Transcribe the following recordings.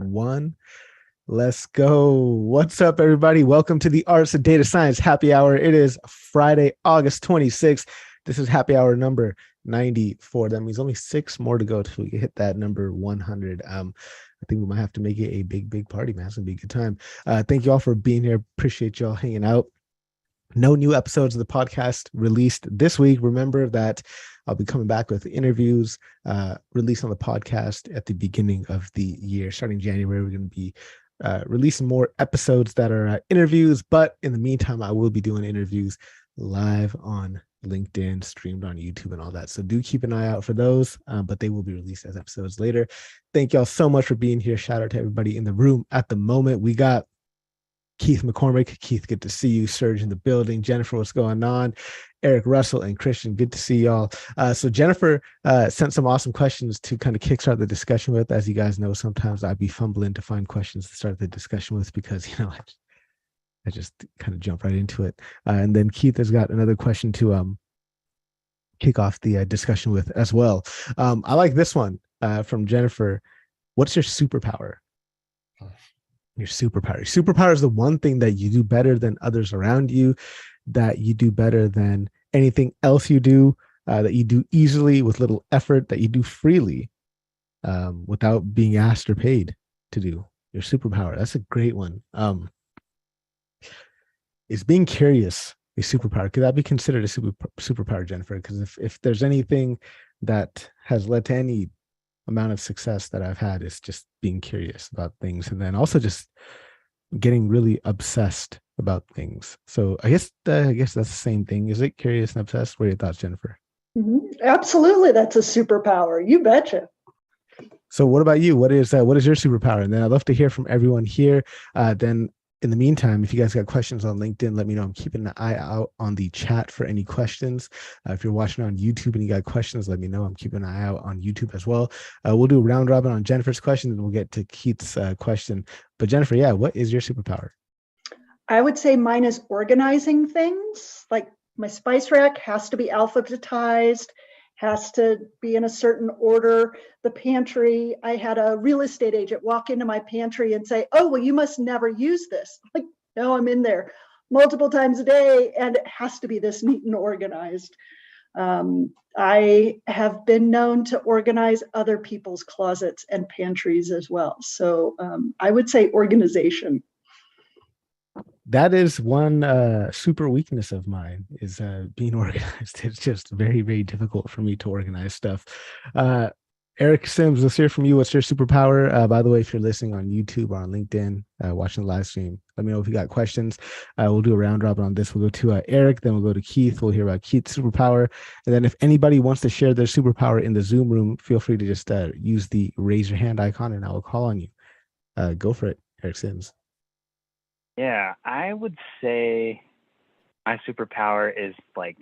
one. Let's go. What's up, everybody? Welcome to the Arts of Data Science Happy Hour. It is Friday, August 26th. This is Happy Hour number 94. That means only 6 more to go till we hit that number 100. I think we might have to make it a big party, man. It's gonna be a good time. Thank you all for being here. Appreciate y'all hanging out. No new episodes of the podcast released this week. Remember that I'll be coming back with interviews released on the podcast at the beginning of the year. Starting January, we're going to be releasing more episodes that are interviews. But in the meantime, I will be doing interviews live on LinkedIn, streamed on YouTube and all that. So do keep an eye out for those, but they will be released as episodes later. Thank y'all so much for being here. Shout out to everybody in the room at the moment. We got Keith McCormick. Keith, good to see you. Serge in the building. Jennifer, what's going on? Eric, Russell, and Christian, good to see y'all. So Jennifer sent some awesome questions to kind of kickstart the discussion with. As you guys know, sometimes I'd be fumbling to find questions to start the discussion with because, I just kind of jump right into it. And then Keith has got another question to kick off the discussion with as well. I like this one from Jennifer. What's your superpower? Your superpower. Your superpower is the one thing that you do better than others around you, that you do better than anything else you do, that you do easily with little effort, that you do freely without being asked or paid to do. Your superpower. That's a great one. Is being curious a superpower? Could that be considered a superpower, Jennifer? Because if there's anything that has led to any amount of success that I've had, is just being curious about things, and then also just getting really obsessed about things. So I guess that's the same thing. Is it curious and obsessed? What are your thoughts, Jennifer? Mm-hmm. Absolutely, that's a superpower. You betcha. So what about you? What is your superpower? And then I'd love to hear from everyone here. Then in the meantime, if you guys got questions on LinkedIn, let me know. I'm keeping an eye out on the chat for any questions. If you're watching on YouTube and you got questions, let me know. I'm keeping an eye out on YouTube as well. We'll do a round robin on Jennifer's question, and we'll get to Keith's question. But Jennifer, what is your superpower? I would say mine is organizing things. Like my spice rack has to be alphabetized, has to be in a certain order. The pantry, I had a real estate agent walk into my pantry and say, "Oh, well, you must never use this." I'm like, no, I'm in there multiple times a day, and it has to be this neat and organized. I have been known to organize other people's closets and pantries as well. So I would say organization. That is one super weakness of mine, is being organized. It's just very, very difficult for me to organize stuff. Eric Sims, let's hear from you. What's your superpower? By the way, if you're listening on YouTube or on LinkedIn, watching the live stream, let me know if you got questions. We'll do a round robin on this. We'll go to Eric, then we'll go to Keith. We'll hear about Keith's superpower. And then if anybody wants to share their superpower in the Zoom room, feel free to just use the raise your hand icon and I will call on you. Go for it, Eric Sims. Yeah, I would say my superpower is like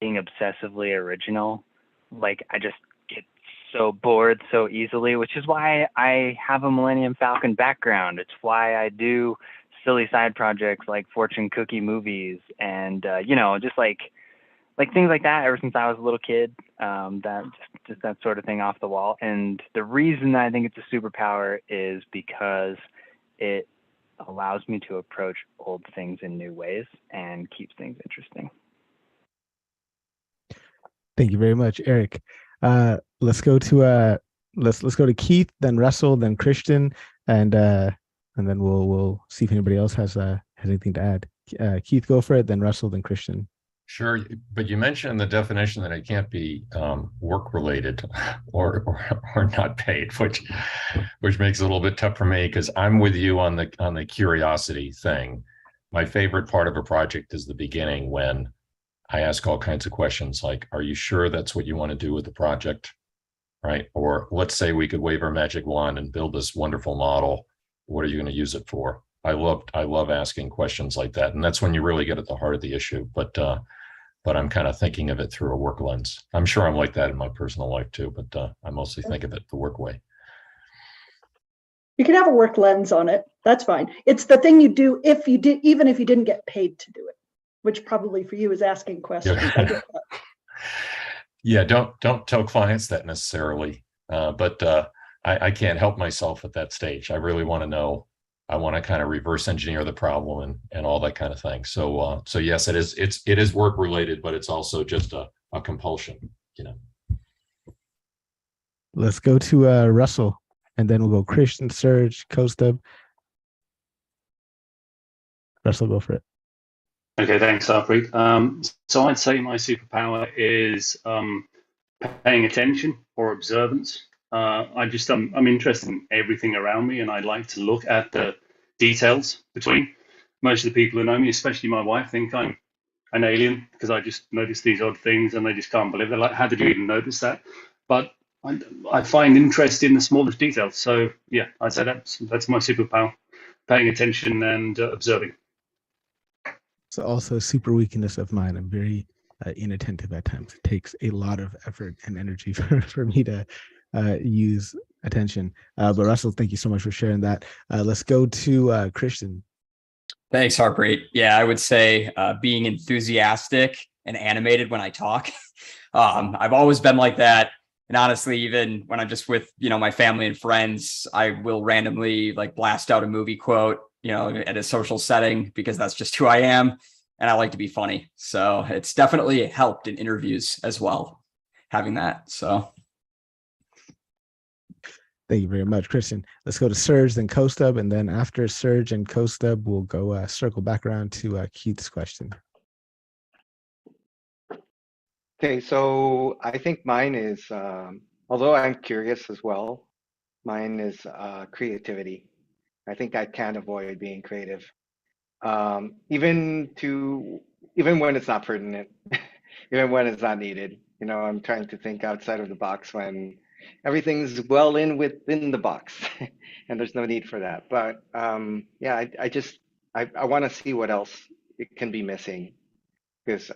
being obsessively original. Like I just get so bored so easily, which is why I have a Millennium Falcon background. It's why I do silly side projects like fortune cookie movies and just like things like that ever since I was a little kid. Just that sort of thing off the wall. And the reason that I think it's a superpower is because it allows me to approach old things in new ways and keeps things interesting. Thank you very much, Eric. Let's go to Keith, then Russell, then Christian, and then we'll see if anybody else has anything to add. Keith, go for it. Then Russell, then Christian. Sure, but you mentioned the definition that it can't be work related or not paid, which makes it a little bit tough for me because I'm with you on the curiosity thing. My favorite part of a project is the beginning when I ask all kinds of questions like, "Are you sure that's what you want to do with the project?" Right? Or let's say we could wave our magic wand and build this wonderful model. What are you going to use it for? I love asking questions like that, and that's when you really get at the heart of the issue. But I'm kind of thinking of it through a work lens. I'm sure I'm like that in my personal life too, but I mostly think of it the work way. You can have a work lens on it. That's fine. It's the thing you do even if you didn't get paid to do it, which probably for you is asking questions. Yeah, don't tell clients that necessarily. But I can't help myself at that stage. I really want to know. I want to kind of reverse engineer the problem and all that kind of thing. So yes, it is work related, but it's also just a compulsion, you know. Let's go to Russell, and then we'll go Christian, Serge, Costa. Russell, go for it. Okay, thanks, Harpreet. So I'd say my superpower is paying attention or observance. I'm interested in everything around me, and I like to look at the details between. Most of the people who know me, especially my wife, think I'm an alien because I just notice these odd things, and they just can't believe. They're like, "How did you even notice that?" But I find interest in the smallest details. So yeah, I'd say that's my superpower: paying attention and observing. It's also a super weakness of mine. I'm very inattentive at times. It takes a lot of effort and energy for me to use attention. But Russell, thank you so much for sharing that. Let's go to Christian. Thanks, Harpreet. Yeah, I would say being enthusiastic and animated when I talk. I've always been like that. And honestly, even when I'm just with, my family and friends, I will randomly like blast out a movie quote, at a social setting because that's just who I am. And I like to be funny. So it's definitely helped in interviews as well, having that. So. Thank you very much, Christian. Let's go to Serge, then Kostub, and then after Serge and Kostub, we'll go circle back around to Keith's question. Okay, so I think mine is, although I'm curious as well, mine is creativity. I think I can't avoid being creative, even when it's not pertinent, even when it's not needed. I'm trying to think outside of the box when everything's well within the box, and there's no need for that. But yeah, I want to see what else it can be missing because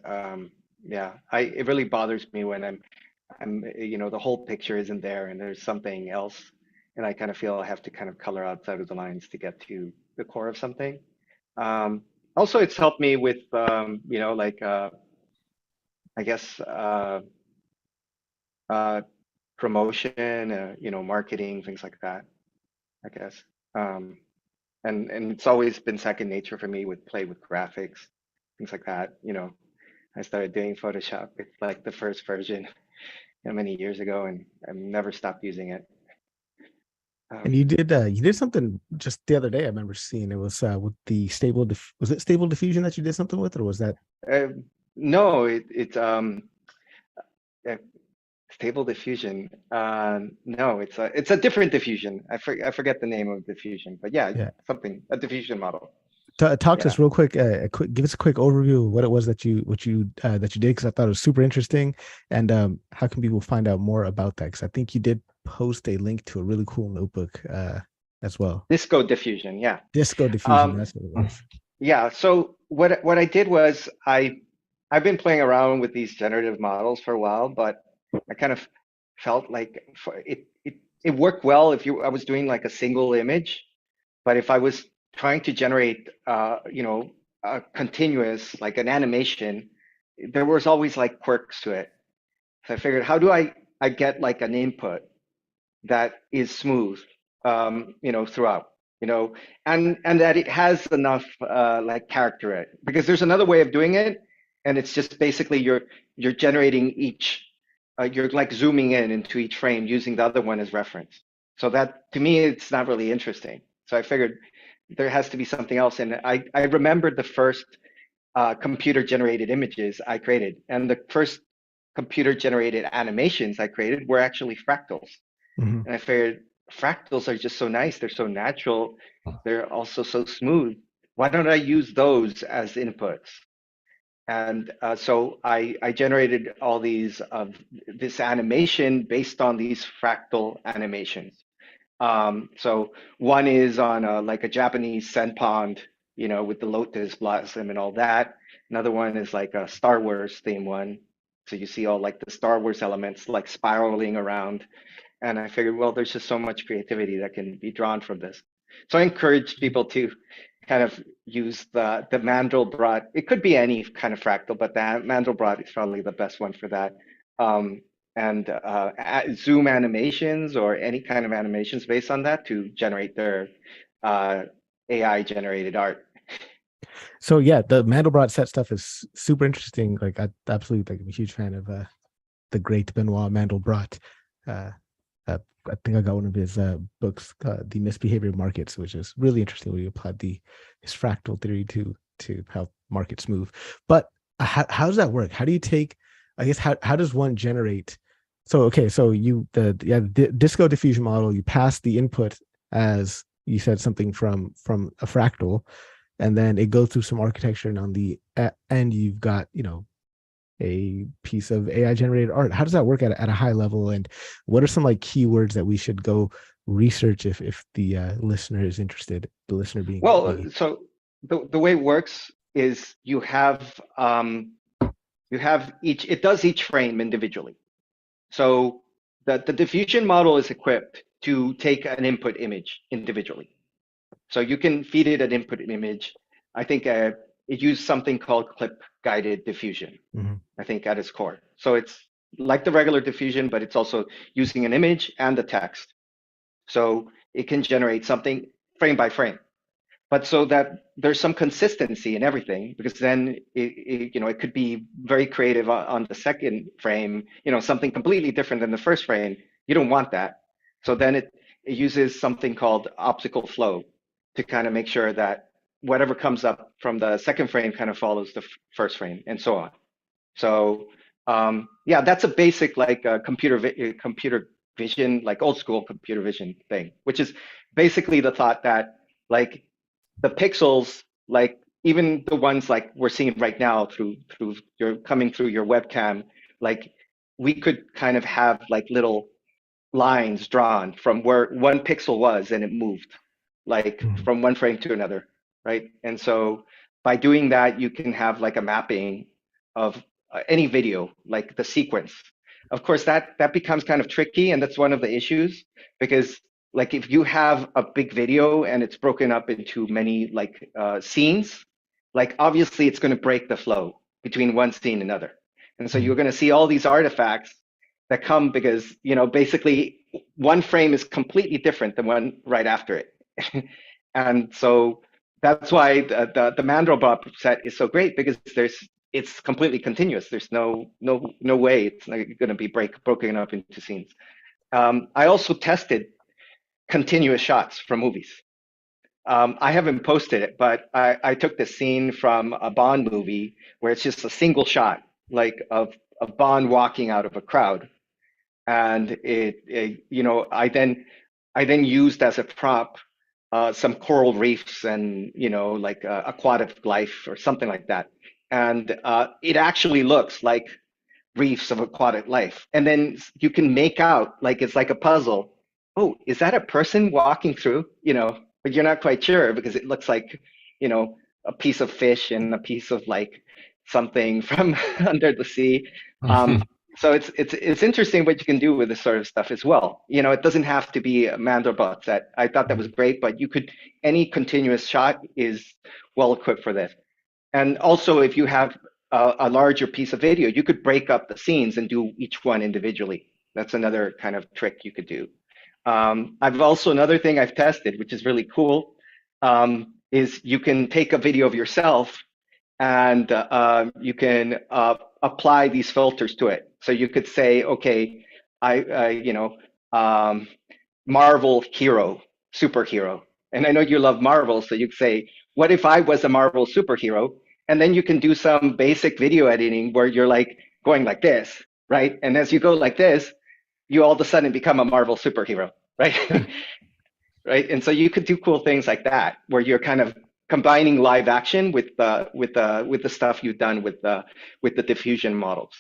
yeah, it really bothers me when the whole picture isn't there and there's something else, and I kind of feel I have to kind of color outside of the lines to get to the core of something. Also, it's helped me with like I guess promotion, marketing, things like that, I guess. And it's always been second nature for me with play with graphics, things like that. I started doing Photoshop with like the first version many years ago, and I've never stopped using it. And you did something just the other day. I remember seeing it was with the was it stable diffusion that you did something with, or was that? No, it's stable diffusion. No, it's a different diffusion. I forget the name of diffusion, but yeah. A diffusion model. Talk to us real quick. Give us a quick overview of what it was that you did, because I thought it was super interesting. And how can people find out more about that? Because I think you did post a link to a really cool notebook as well. Disco diffusion, yeah. Disco diffusion. That's what it was. Yeah. So what I did was I've been playing around with these generative models for a while, but I kind of felt like it worked well if I was doing like a single image, but if I was trying to generate a continuous, like an animation, there was always like quirks to it. So I figured, how do I get like an input that is smooth throughout, and that it has enough like character in it, because there's another way of doing it, and it's just basically you're generating each you're like zooming into each frame using the other one as reference. So that, to me, it's not really interesting. So I figured there has to be something else. And I remembered the first computer generated images I created, and the first computer generated animations I created were actually fractals. Mm-hmm. And I figured fractals are just so nice. They're so natural. They're also so smooth. Why don't I use those as inputs? And so I generated all these this animation based on these fractal animations. So one is on like a Japanese sen pond, with the lotus blossom and all that. Another one is like a Star Wars theme one. So you see all like the Star Wars elements like spiraling around. And I figured, well, there's just so much creativity that can be drawn from this. So I encourage people to kind of use the Mandelbrot. It could be any kind of fractal, but the Mandelbrot is probably the best one for that. zoom animations or any kind of animations based on that to generate their AI generated art. So yeah, the Mandelbrot set stuff is super interesting. Like I absolutely like I'm a huge fan of the great Benoit Mandelbrot. Uh, I think I got one of his books, The Misbehavior of Markets, which is really interesting where he applied his fractal theory to how markets move. But how does that work? How do you take, I guess, how does one generate? So okay, so the disco diffusion model, you pass the input as you said something from a fractal, and then it goes through some architecture, and on the end you've got a piece of AI generated art. How does that work at a high level? And what are some like keywords that we should go research if the listener is interested? The listener being Well, so the way it works is you have each, it does each frame individually. So the diffusion model is equipped to take an input image individually. So you can feed it an input image. I think it used something called clip guided diffusion, I think at its core. So it's like the regular diffusion, but it's also using an image and the text. So it can generate something frame by frame. But so that there's some consistency in everything, because then it could be very creative on the second frame, something completely different than the first frame. You don't want that. So then it uses something called optical flow to kind of make sure that whatever comes up from the second frame kind of follows the first frame and so on. So yeah, that's a basic like computer vision, like old school computer vision thing, which is basically the thought that like the pixels, like even the ones like we're seeing right now through your coming through your webcam, like we could kind of have like little lines drawn from where one pixel was and it moved like from one frame to another, right? And so by doing that, you can have like a mapping of any video, like the sequence. Of course, that becomes kind of tricky, and that's one of the issues, because like if you have a big video and it's broken up into many like scenes, like obviously it's going to break the flow between one scene and another. And so you're going to see all these artifacts that come because, basically one frame is completely different than one right after it. And so that's why the Mandelbrot set is so great, because it's completely continuous. There's no way it's going to be broken up into scenes. I also tested continuous shots from movies. I haven't posted it, but I took the scene from a Bond movie where it's just a single shot, like of Bond walking out of a crowd, and I then used as a prop some coral reefs and like aquatic life or something like that, and it actually looks like reefs of aquatic life, and then you can make out like it's like a puzzle. Oh, is that a person walking through? But you're not quite sure because it looks like a piece of fish and a piece of like something from under the sea. So it's interesting what you can do with this sort of stuff as well. It doesn't have to be a Mandelbrot set. I thought that was great, but any continuous shot is well equipped for this. And also, if you have a larger piece of video, you could break up the scenes and do each one individually. That's another kind of trick you could do. Another thing I've tested, which is really cool, is you can take a video of yourself and you can apply these filters to it. So you could say, okay, Marvel hero, superhero. And I know you love Marvel, so you could say, what if I was a Marvel superhero? And then you can do some basic video editing where you're like going like this, right? And as you go like this, you all of a sudden become a Marvel superhero, right? Right. And so you could do cool things like that, where you're kind of combining live action with the stuff you've done with the diffusion models.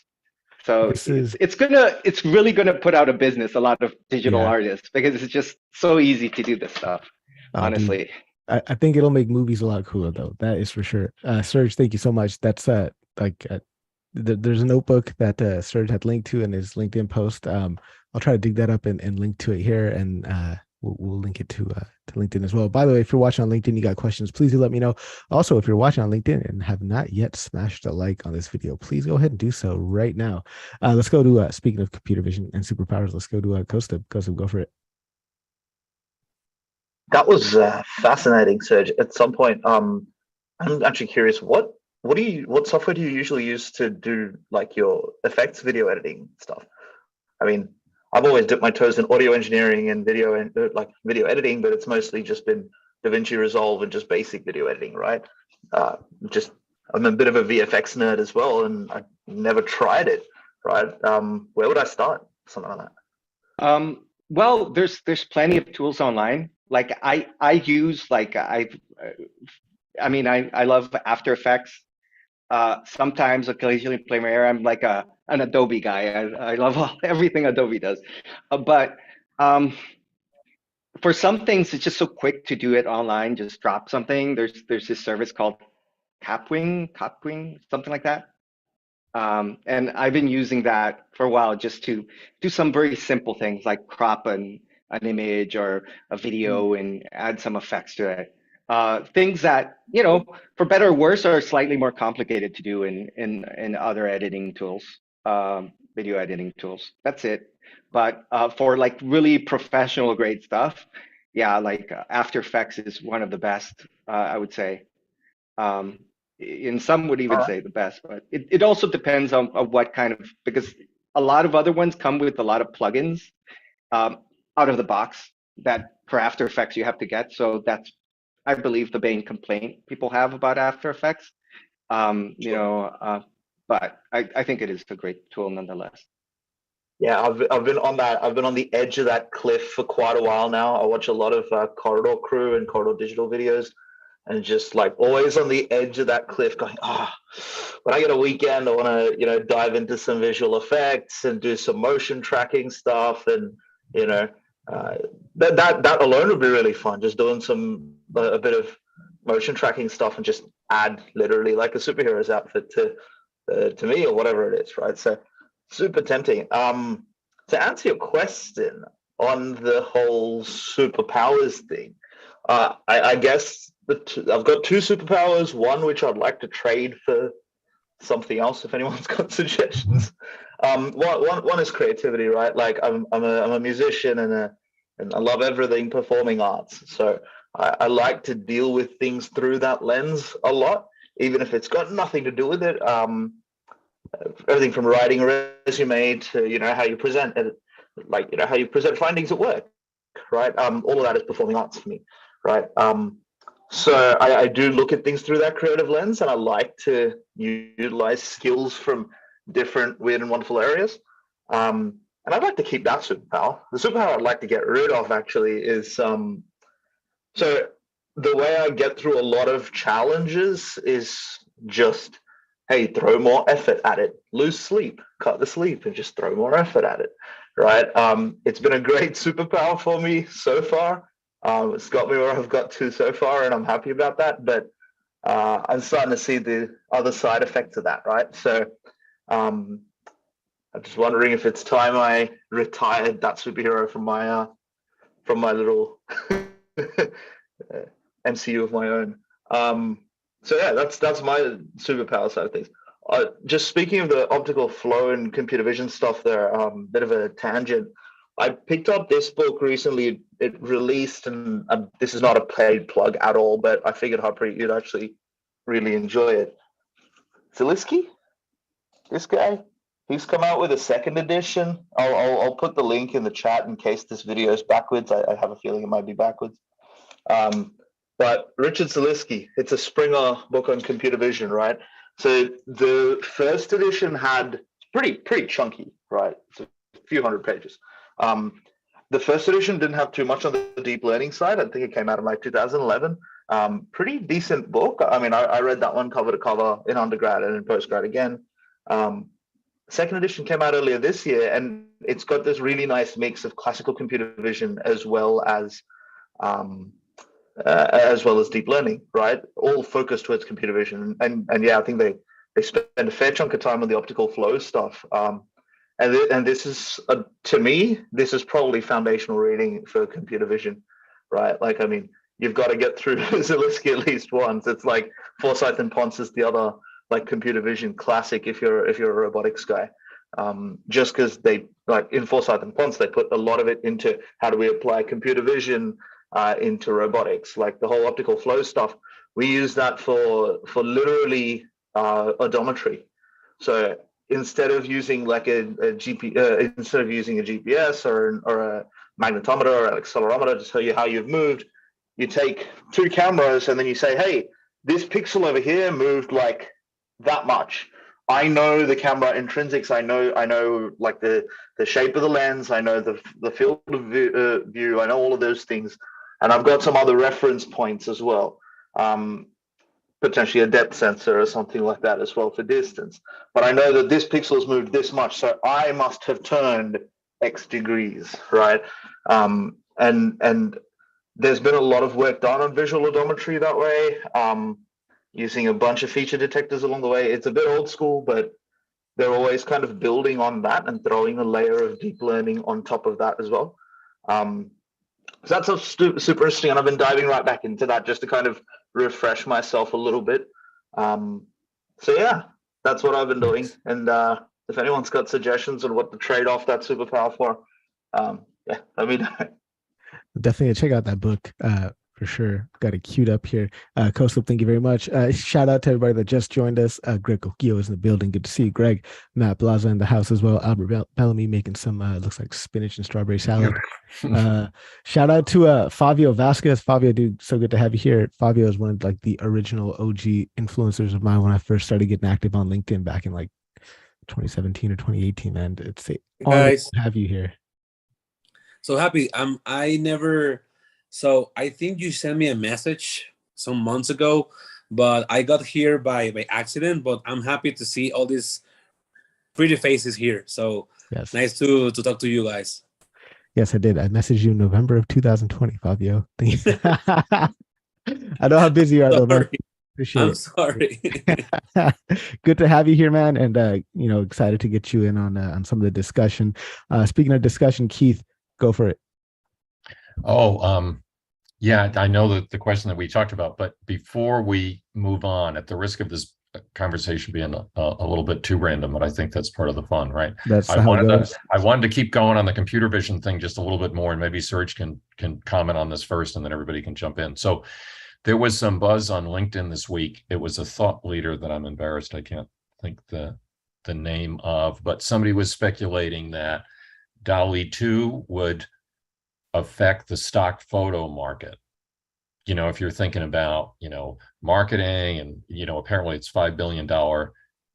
So it's really gonna put out of business a lot of digital artists, because it's just so easy to do this stuff. Honestly, I think it'll make movies a lot cooler, though. That is for sure. Serge, thank you so much. That's there's a notebook that Serge had linked to in his LinkedIn post. I'll try to dig that up and link to it here, and we'll link it to to LinkedIn as well. By the way, if you're watching on LinkedIn, you got questions, please do let me know. Also, if you're watching on LinkedIn and have not yet smashed a like on this video, please go ahead and do so right now. Let's go to, speaking of computer vision and superpowers, let's go to Kostub. Kostub, go for it. That was fascinating, Serge. At some point, I'm actually curious, what software do you usually use to do like your effects video editing stuff? I mean, I've always dipped my toes in audio engineering and video and like video editing, but it's mostly just been DaVinci Resolve and just basic video editing, right? I'm a bit of a VFX nerd as well, and I never tried it, right? Where would I start? Something like that. Well, there's plenty of tools online. Like I use like I love After Effects. Sometimes occasionally Premiere. I'm like an Adobe guy. I love everything Adobe does. But for some things, it's just so quick to do it online. Just drop something. There's this service called Capwing, something like that. And I've been using that for a while just to do some very simple things like crop an image or a video and add some effects to it. Things that, for better or worse, are slightly more complicated to do in other editing tools, video editing tools. That's it. But for like really professional grade stuff, yeah, like After Effects is one of the best, I would say. And some would even say the best, but it also depends on what kind of, because a lot of other ones come with a lot of plugins out of the box that for After Effects you have to get. So that's, I believe, the main complaint people have about After Effects. But I think it is a great tool nonetheless. Yeah, I've been on that. I've been on the edge of that cliff for quite a while now. I watch a lot of Corridor Crew and Corridor Digital videos, and just like always on the edge of that cliff, going, when I get a weekend, I want to dive into some visual effects and do some motion tracking stuff, and that alone would be really fun. Just doing a bit of motion tracking stuff and just add literally like a superhero's outfit to me or whatever it is, right? So super tempting. To answer your question on the whole superpowers thing, I guess I've got two superpowers. One which I'd like to trade for something else if anyone's got suggestions. One is creativity, right? Like I'm a musician and I love everything performing arts. So I like to deal with things through that lens a lot, even if it's got nothing to do with it. Everything from writing a resume to how you present it, like how you present findings at work, right? All of that is performing arts for me, right? So I do look at things through that creative lens, and I like to utilize skills from different weird and wonderful areas. And I'd like to keep that superpower. The superpower I'd like to get rid of actually is so the way I get through a lot of challenges is just, hey, throw more effort at it. Lose sleep, cut the sleep, and just throw more effort at it, right? It's been a great superpower for me so far. It's got me where I've got to so far, and I'm happy about that. But I'm starting to see the other side effects of that, right? So I'm just wondering if it's time I retired that superhero from my little MCU of my own. So yeah, that's my superpower side of things. Just speaking of the optical flow and computer vision stuff there, bit of a tangent. I picked up this book recently. It released, and this is not a paid plug at all, but I figured, Harpreet, you'd actually really enjoy it. Zelinsky, this guy, he's come out with a second edition. I'll put the link in the chat in case this video is backwards. I have a feeling it might be backwards. But Richard Zelinsky, it's a Springer book on computer vision, right? So the first edition had pretty chunky, right? It's a few hundred pages. The first edition didn't have too much on the deep learning side. I think it came out in like 2011. Pretty decent book. I mean, I read that one cover to cover in undergrad and in postgrad again. Second edition came out earlier this year, and it's got this really nice mix of classical computer vision as well as deep learning, right? All focused towards computer vision. And yeah, I think they spend a fair chunk of time on the optical flow stuff. And this is, to me, this is probably foundational reading for computer vision, right? Like, I mean, you've got to get through Zelensky at least once. It's like Forsyth and Ponce is the other like computer vision classic if you're a robotics guy. Just because they like in Forsyth and Ponce, they put a lot of it into how do we apply computer vision into robotics, like the whole optical flow stuff. We use that for literally odometry. So instead of using like instead of using a GPS or a magnetometer or an accelerometer to tell you how you've moved, you take two cameras and then you say, hey, this pixel over here moved like that much. I know the camera intrinsics. I know like the shape of the lens. I know the field of view. I know all of those things, and I've got some other reference points as well. Potentially a depth sensor or something like that as well for distance. But I know that this pixel's moved this much, so I must have turned X degrees, right? And there's been a lot of work done on visual odometry that way, using a bunch of feature detectors along the way. It's a bit old school, but they're always kind of building on that and throwing a layer of deep learning on top of that as well. So that's super interesting, and I've been diving right back into that just to kind of refresh myself a little bit. So yeah, that's what I've been doing. And if anyone's got suggestions on what to trade off that superpower for, yeah, let me know. Definitely check out that book for sure. Got it queued up here. Coastal, thank you very much. Shout out to everybody that just joined us. Greg Kokio is in the building. Good to see you, Greg. Matt Blaza in the house as well. Albert Bellamy making some looks like spinach and strawberry salad. Shout out to Fabio Vasquez. Fabio, dude, so good to have you here. Fabio is one of like the original OG influencers of mine when I first started getting active on LinkedIn back in like 2017 or 2018. And it's an honor to have you here. So happy. So I think you sent me a message some months ago, but I got here by accident. But I'm happy to see all these pretty faces here. So yes. Nice to talk to you guys. Yes, I did. I messaged you in November of 2020, Fabio. I know how busy you are, though, man. I'm sorry. Good to have you here, man, and excited to get you in on some of the discussion. Speaking of discussion, Keith, go for it. Yeah, I know that the question that we talked about, but before we move on, at the risk of this conversation being a little bit too random, but I think that's part of the fun, right? That's how it goes. I wanted to keep going on the computer vision thing just a little bit more, and maybe Serge can comment on this first, and then everybody can jump in. So there was some buzz on LinkedIn this week. It was a thought leader that I'm embarrassed I can't think the name of, but somebody was speculating that DALL-E 2 would affect the stock photo market. If you're thinking about, marketing and, apparently it's $5 billion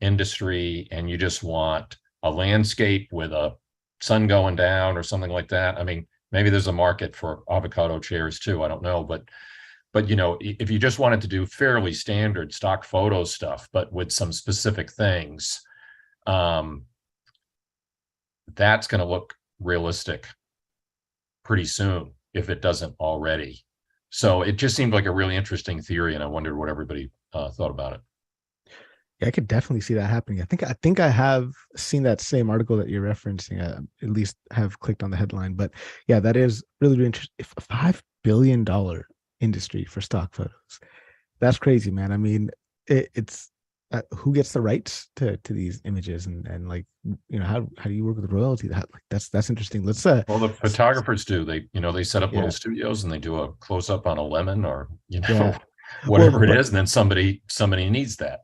industry and you just want a landscape with a sun going down or something like that. I mean, maybe there's a market for avocado chairs too. I don't know. But if you just wanted to do fairly standard stock photo stuff, but with some specific things, that's going to look realistic pretty soon if it doesn't already. So it just seemed like a really interesting theory, and I wondered what everybody thought about it. Yeah, I could definitely see that happening. I think I have seen that same article that you're referencing. At least have clicked on the headline, but yeah, that is really, really interesting. If a $5 billion industry for stock photos, that's crazy, man. I mean, it's who gets the rights to these images, and like, how do you work with royalty? That's interesting. Let's well, the photographers do. They set up little studios and they do a close up on a lemon or whatever it is, and then somebody needs that.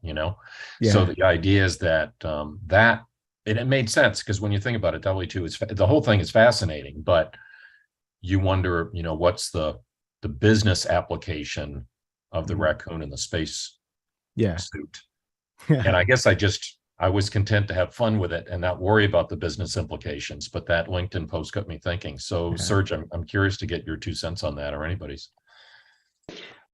So the idea is that it made sense, because when you think about it, DALL-E 2 is the whole thing is fascinating, but you wonder, what's the business application of the raccoon in the space suit. And I guess I was content to have fun with it and not worry about the business implications, but that LinkedIn post got me thinking. So Serge, I'm curious to get your 2 cents on that, or anybody's.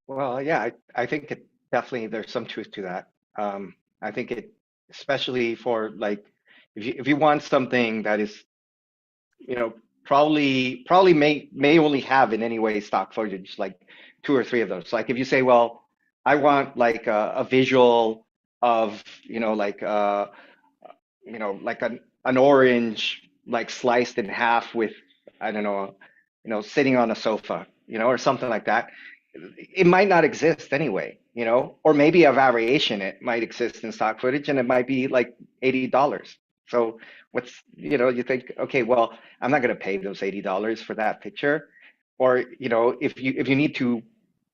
Well, yeah, I think it definitely, there's some truth to that. I think it, especially for like, if you want something that is, probably may only have in any way stock footage, like 2 or 3 of those. Like if you say, well, I want like a visual of, like an orange, like sliced in half with, I don't know, sitting on a sofa, or something like that. It might not exist anyway, or maybe a variation. It might exist in stock footage and it might be like $80. So you think, okay, well, I'm not going to pay those $80 for that picture. Or, if you need to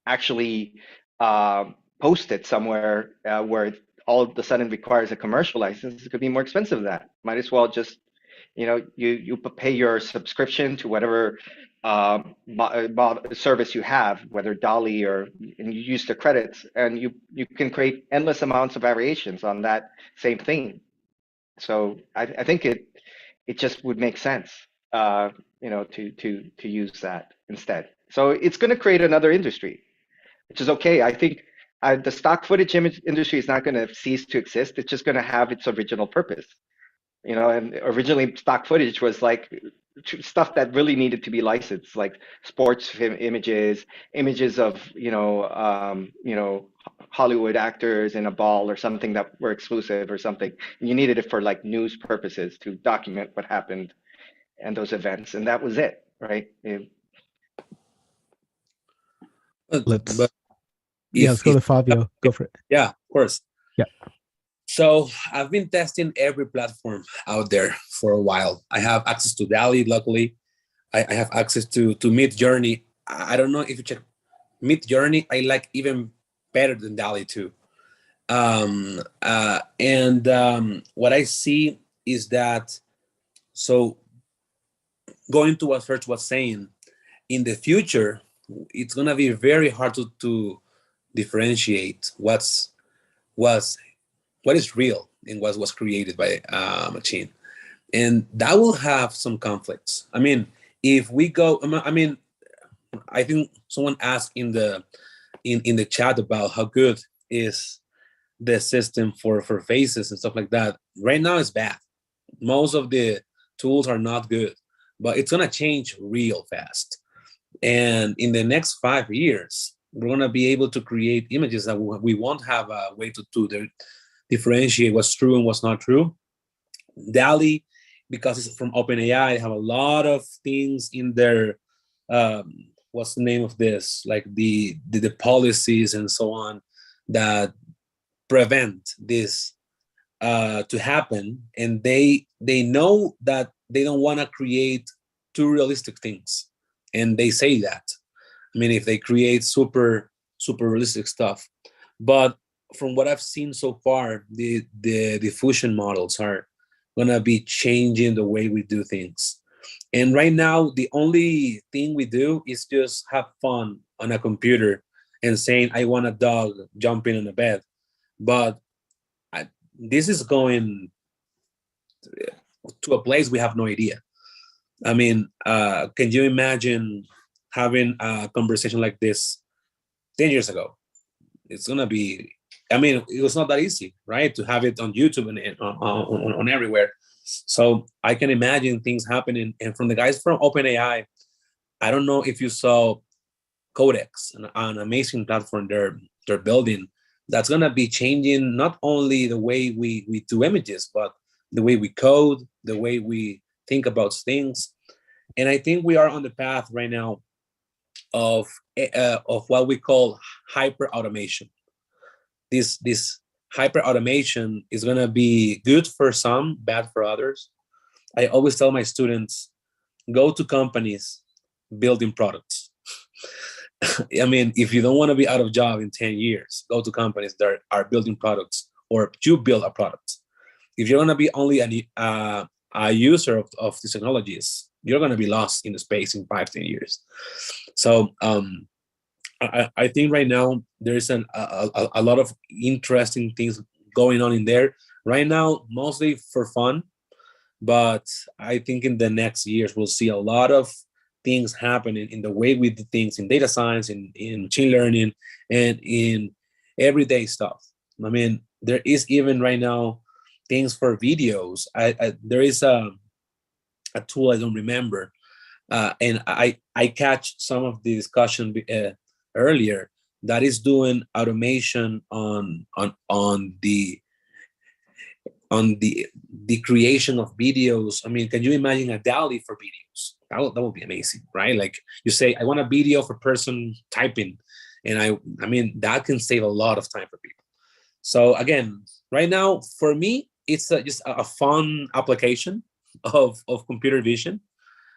actually post it somewhere where it all of a sudden requires a commercial license, it could be more expensive than that. Might as well just, you pay your subscription to whatever service you have, whether Dolly and you use the credits, and you can create endless amounts of variations on that same theme. So I think it just would make sense, to use that instead. So it's going to create another industry, which is okay. I think the stock footage image industry is not going to cease to exist. It's just going to have its original purpose. And originally stock footage was like stuff that really needed to be licensed, like sports images of, Hollywood actors in a ball or something that were exclusive or something. You needed it for like news purposes to document what happened and those events. And that was it, right? Let's go to Fabio. Go for it. Yeah, of course. Yeah. So I've been testing every platform out there for a while. I have access to DALL-E, luckily. I have access to Midjourney. I don't know if you check Midjourney, I like even better than DALL-E too. What I see is that, so going to what Serge was saying, in the future, it's gonna be very hard to differentiate what is real and what was created by a machine, and that will have some conflicts. I mean, if we go, I think someone asked in the chat about how good is the system for faces and stuff like that. Right now, it's bad. Most of the tools are not good, but it's gonna change real fast. And in the next 5 years, we're gonna be able to create images that we won't have a way to differentiate what's true and what's not true. DALL-E, because it's from OpenAI, they have a lot of things in their what's the name of this? Like the policies and so on that prevent this to happen. And they know that they don't want to create too realistic things, and they say that. I mean, if they create super realistic stuff, but from what I've seen so far, the diffusion models are gonna be changing the way we do things. And right now, the only thing we do is just have fun on a computer and saying, I want a dog jumping on a bed. But this is going to a place we have no idea. I mean, can you imagine having a conversation like this 10 years ago? It's going to be, I mean, it was not that easy, right? To have it on YouTube and on everywhere. So I can imagine things happening. And from the guys from OpenAI, I don't know if you saw Codex, an amazing platform they're building that's going to be changing not only the way we do images, but the way we code, the way we think about things. And I think we are on the path right now of what we call hyper automation. This hyper automation is going to be good for some, bad for others. I always tell my students, go to companies building products. I mean, if you don't want to be out of job in 10 years, go to companies that are building products, or you build a product. If you're going to be only a user of these technologies, you're going to be lost in the space in 5-10 years. So I think right now there is a lot of interesting things going on in there right now, mostly for fun. But I think in the next years, we'll see a lot of things happening in the way we do things in data science, in machine learning, and in everyday stuff. I mean, there is even right now things for videos. There is a tool I don't remember, and I catch some of the discussion earlier that is doing automation on the creation of videos. I mean, can you imagine a DALL-E for videos? That would be amazing, right? Like you say, I want a video of a person typing, and I mean that can save a lot of time for people. So again, right now for me, it's just a fun application of computer vision,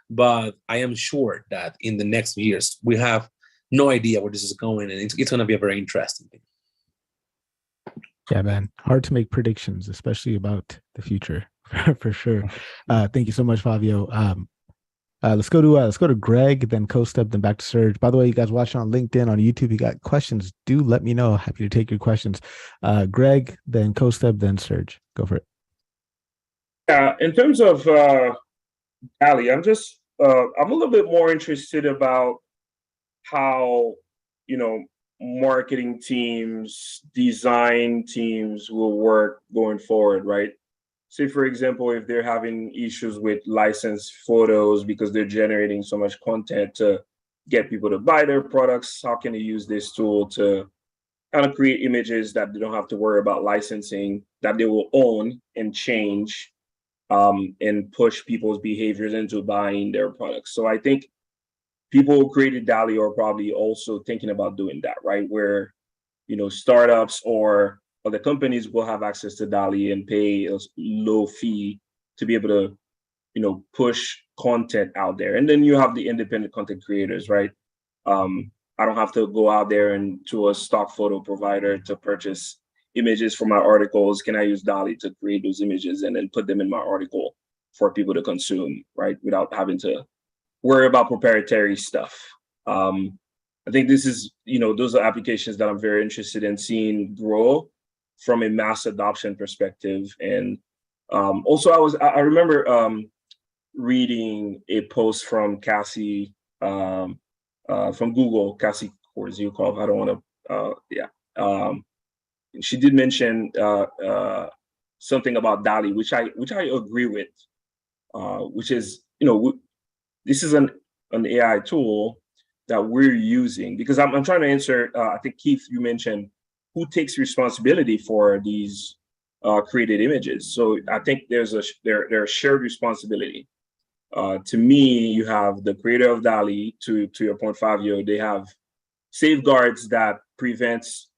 but I am sure that in the next years we have no idea where this is going, and it's going to be a very interesting thing. Yeah, man. Hard to make predictions, especially about the future, for sure. Thank you so much, Fabio. Let's go to Greg, then CoStep, then back to Serge. By the way, you guys watching on LinkedIn, on YouTube, you got questions, do let me know. Happy to take your questions. Greg, then CoStep, then Serge. Go for it. Yeah, in terms of DALL-E, I'm a little bit more interested about how, marketing teams, design teams will work going forward, right? Say, for example, if they're having issues with licensed photos because they're generating so much content to get people to buy their products, how can they use this tool to kind of create images that they don't have to worry about licensing, that they will own and change, and push people's behaviors into buying their products? So I think people who created DALL-E are probably also thinking about doing that, right? Where, startups or other companies will have access to DALL-E and pay a low fee to be able to, push content out there. And then you have the independent content creators, right? I don't have to go out there and to a stock photo provider to purchase images for my articles. Can I use DALL-E to create those images and then put them in my article for people to consume, right? Without having to worry about proprietary stuff. I think this is, those are applications that I'm very interested in seeing grow from a mass adoption perspective. And also I remember reading a post from Cassie from Google, Cassie Korzeniukov. I don't want to, she did mention something about DALL-E, which I agree with, which is, this is an AI tool that we're using, because I'm trying to answer, I think Keith, you mentioned who takes responsibility for these created images. So I think there's a shared responsibility. To me, you have the creator of DALL-E, to your point, Fabio, they have safeguards that prevents,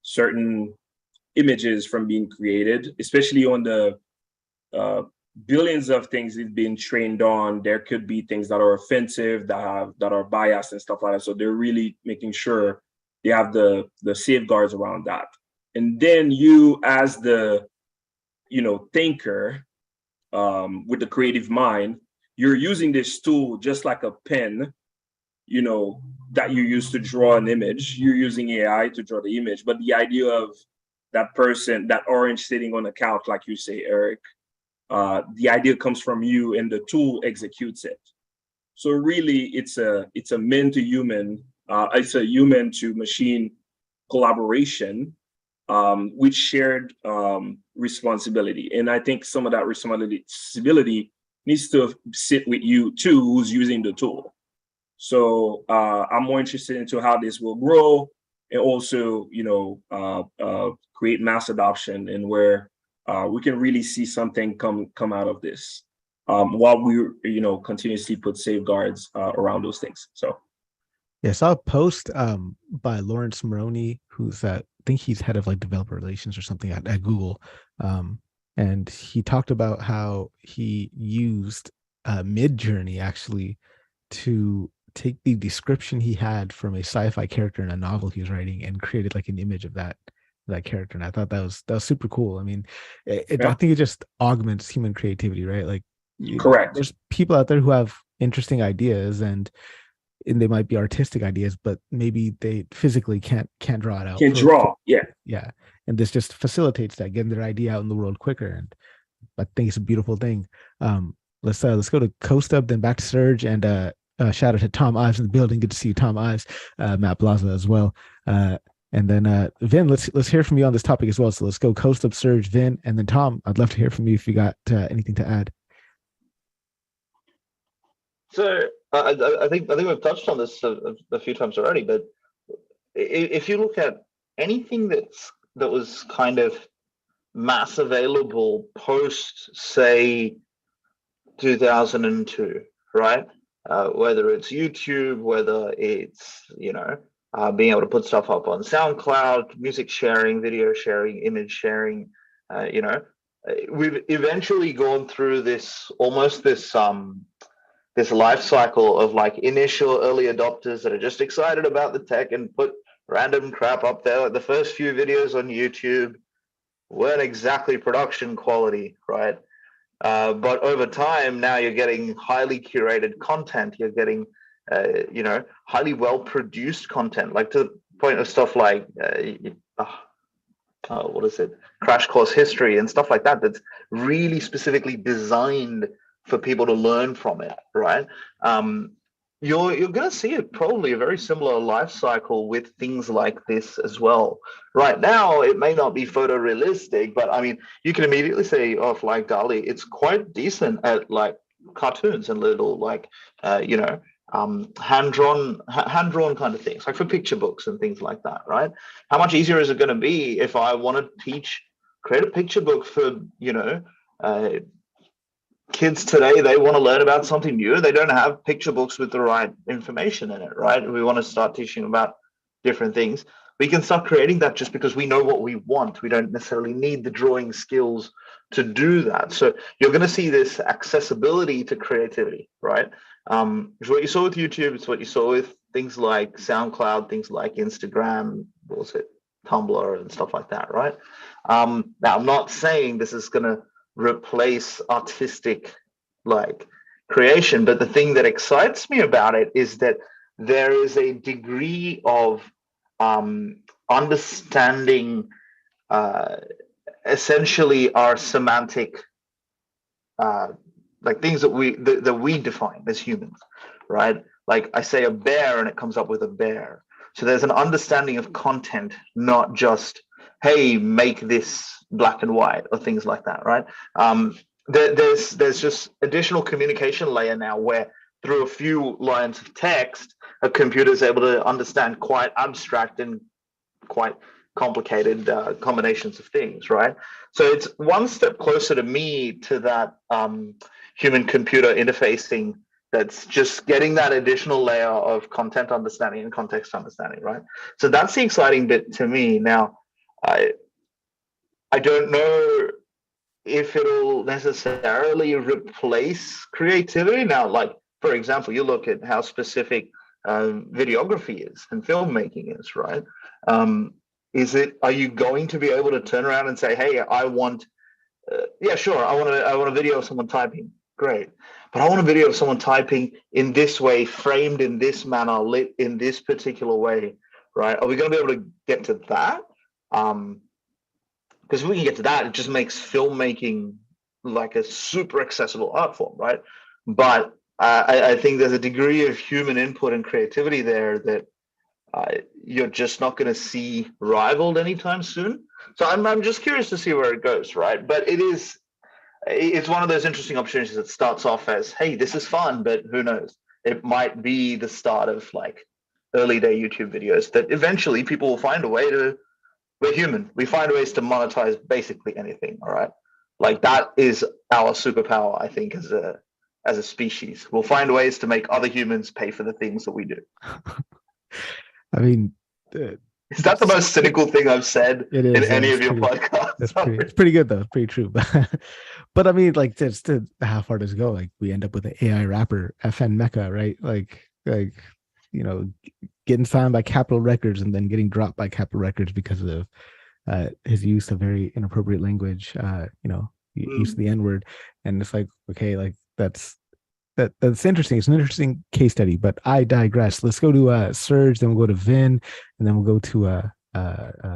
certain images from being created, especially on the billions of things it's been trained on. There could be things that are offensive, that are biased and stuff like that. So they're really making sure they have the safeguards around that. And then you, as the thinker, with the creative mind, you're using this tool just like a pen, that you use to draw an image. You're using AI to draw the image, but the idea of that person, that orange sitting on the couch, like you say, Eric, the idea comes from you and the tool executes it. So really it's a man to human, it's a human to machine collaboration, with shared responsibility. And I think some of that responsibility needs to sit with you too, who's using the tool. So I'm more interested into how this will grow, and also, create mass adoption, and where we can really see something come out of this, while we, continuously put safeguards around those things. So. Yeah, I saw a post by Lawrence Moroney, who's I think he's head of like developer relations or something at Google. And he talked about how he used Midjourney actually to take the description he had from a sci-fi character in a novel he was writing and created like an image of that character. And I thought that was super cool. I mean, I think it just augments human creativity, right? Like, correct. There's people out there who have interesting ideas, and they might be artistic ideas, but maybe they physically can't draw it out. Yeah. And this just facilitates that, getting their idea out in the world quicker. And I think it's a beautiful thing. Let's go to CoStep, then back to Serge, and shout out to Tom Ives in the building. Good to see you, Tom Ives, Matt Blaza as well. And then Vin, let's hear from you on this topic as well. So let's go CoStep, Serge, Vin, and then Tom. I'd love to hear from you if you got anything to add. So I think we've touched on this a few times already, but if you look at anything that was kind of mass available post, say, 2002, right? Whether it's YouTube, whether it's, being able to put stuff up on SoundCloud, music sharing, video sharing, image sharing, we've eventually gone through this this life cycle of like initial early adopters that are just excited about the tech and put random crap up there. Like the first few videos on YouTube weren't exactly production quality, right? But over time, now you're getting highly curated content. You're getting, highly well-produced content, like to the point of stuff like, what is it? Crash Course History and stuff like that. That's really specifically designed for people to learn from it, right? You're going to see it probably a very similar life cycle with things like this as well. Right now, it may not be photorealistic, but I mean, you can immediately say of like DALL-E, it's quite decent at like cartoons and little like, hand-drawn kind of things, like for picture books and things like that, right? How much easier is it going to be if I want to create a picture book for, kids today? They want to learn about something new. They don't have picture books with the right information in it, right? We want to start teaching about different things. We can start creating that just because we know what we want. We don't necessarily need the drawing skills to do that. So you're going to see this accessibility to creativity, right? It's what you saw with YouTube. It's what you saw with things like SoundCloud, things like Instagram, what was it, Tumblr and stuff like that, right? Now, I'm not saying this is going to replace artistic like creation, but the thing that excites me about it is that there is a degree of understanding essentially our semantic like things that we define as humans, right? Like I say a bear and it comes up with a bear. So there's an understanding of content, not just, hey, make this black and white or things like that, right? There's just additional communication layer now where through a few lines of text, a computer is able to understand quite abstract and quite complicated combinations of things, right? So it's one step closer to me to that human-computer interfacing that's just getting that additional layer of content understanding and context understanding, right? So that's the exciting bit to me. Now, I don't know if it'll necessarily replace creativity. Now, like, for example, you look at how specific videography is and filmmaking is, right? Are you going to be able to turn around and say, hey, I want, yeah, sure, I want a video of someone typing. Great. But I want a video of someone typing in this way, framed in this manner, lit in this particular way, right? Are we going to be able to get to that? Because if we can get to that, it just makes filmmaking like a super accessible art form, right? But I think there's a degree of human input and creativity there that you're just not going to see rivaled anytime soon. So I'm just curious to see where it goes, right? But it's one of those interesting opportunities that starts off as, hey, this is fun, but who knows? It might be the start of like early day YouTube videos that eventually people will find a way to. We're human. We find ways to monetize basically anything. All right, like that is our superpower, I think, as a species. We'll find ways to make other humans pay for the things that we do. I mean, is that the most cynical thing I've said in any of your podcasts? It's pretty good though. It's pretty true. But I mean, like, just to how far does it go? Like, we end up with an AI rapper, FN Mecca, right? Like getting signed by Capitol Records and then getting dropped by Capitol Records because of his use of very inappropriate language. Use of the N-word, and it's like, okay, like that's interesting. It's an interesting case study, but I digress. Let's go to Serge, then we'll go to Vin, and then we'll go to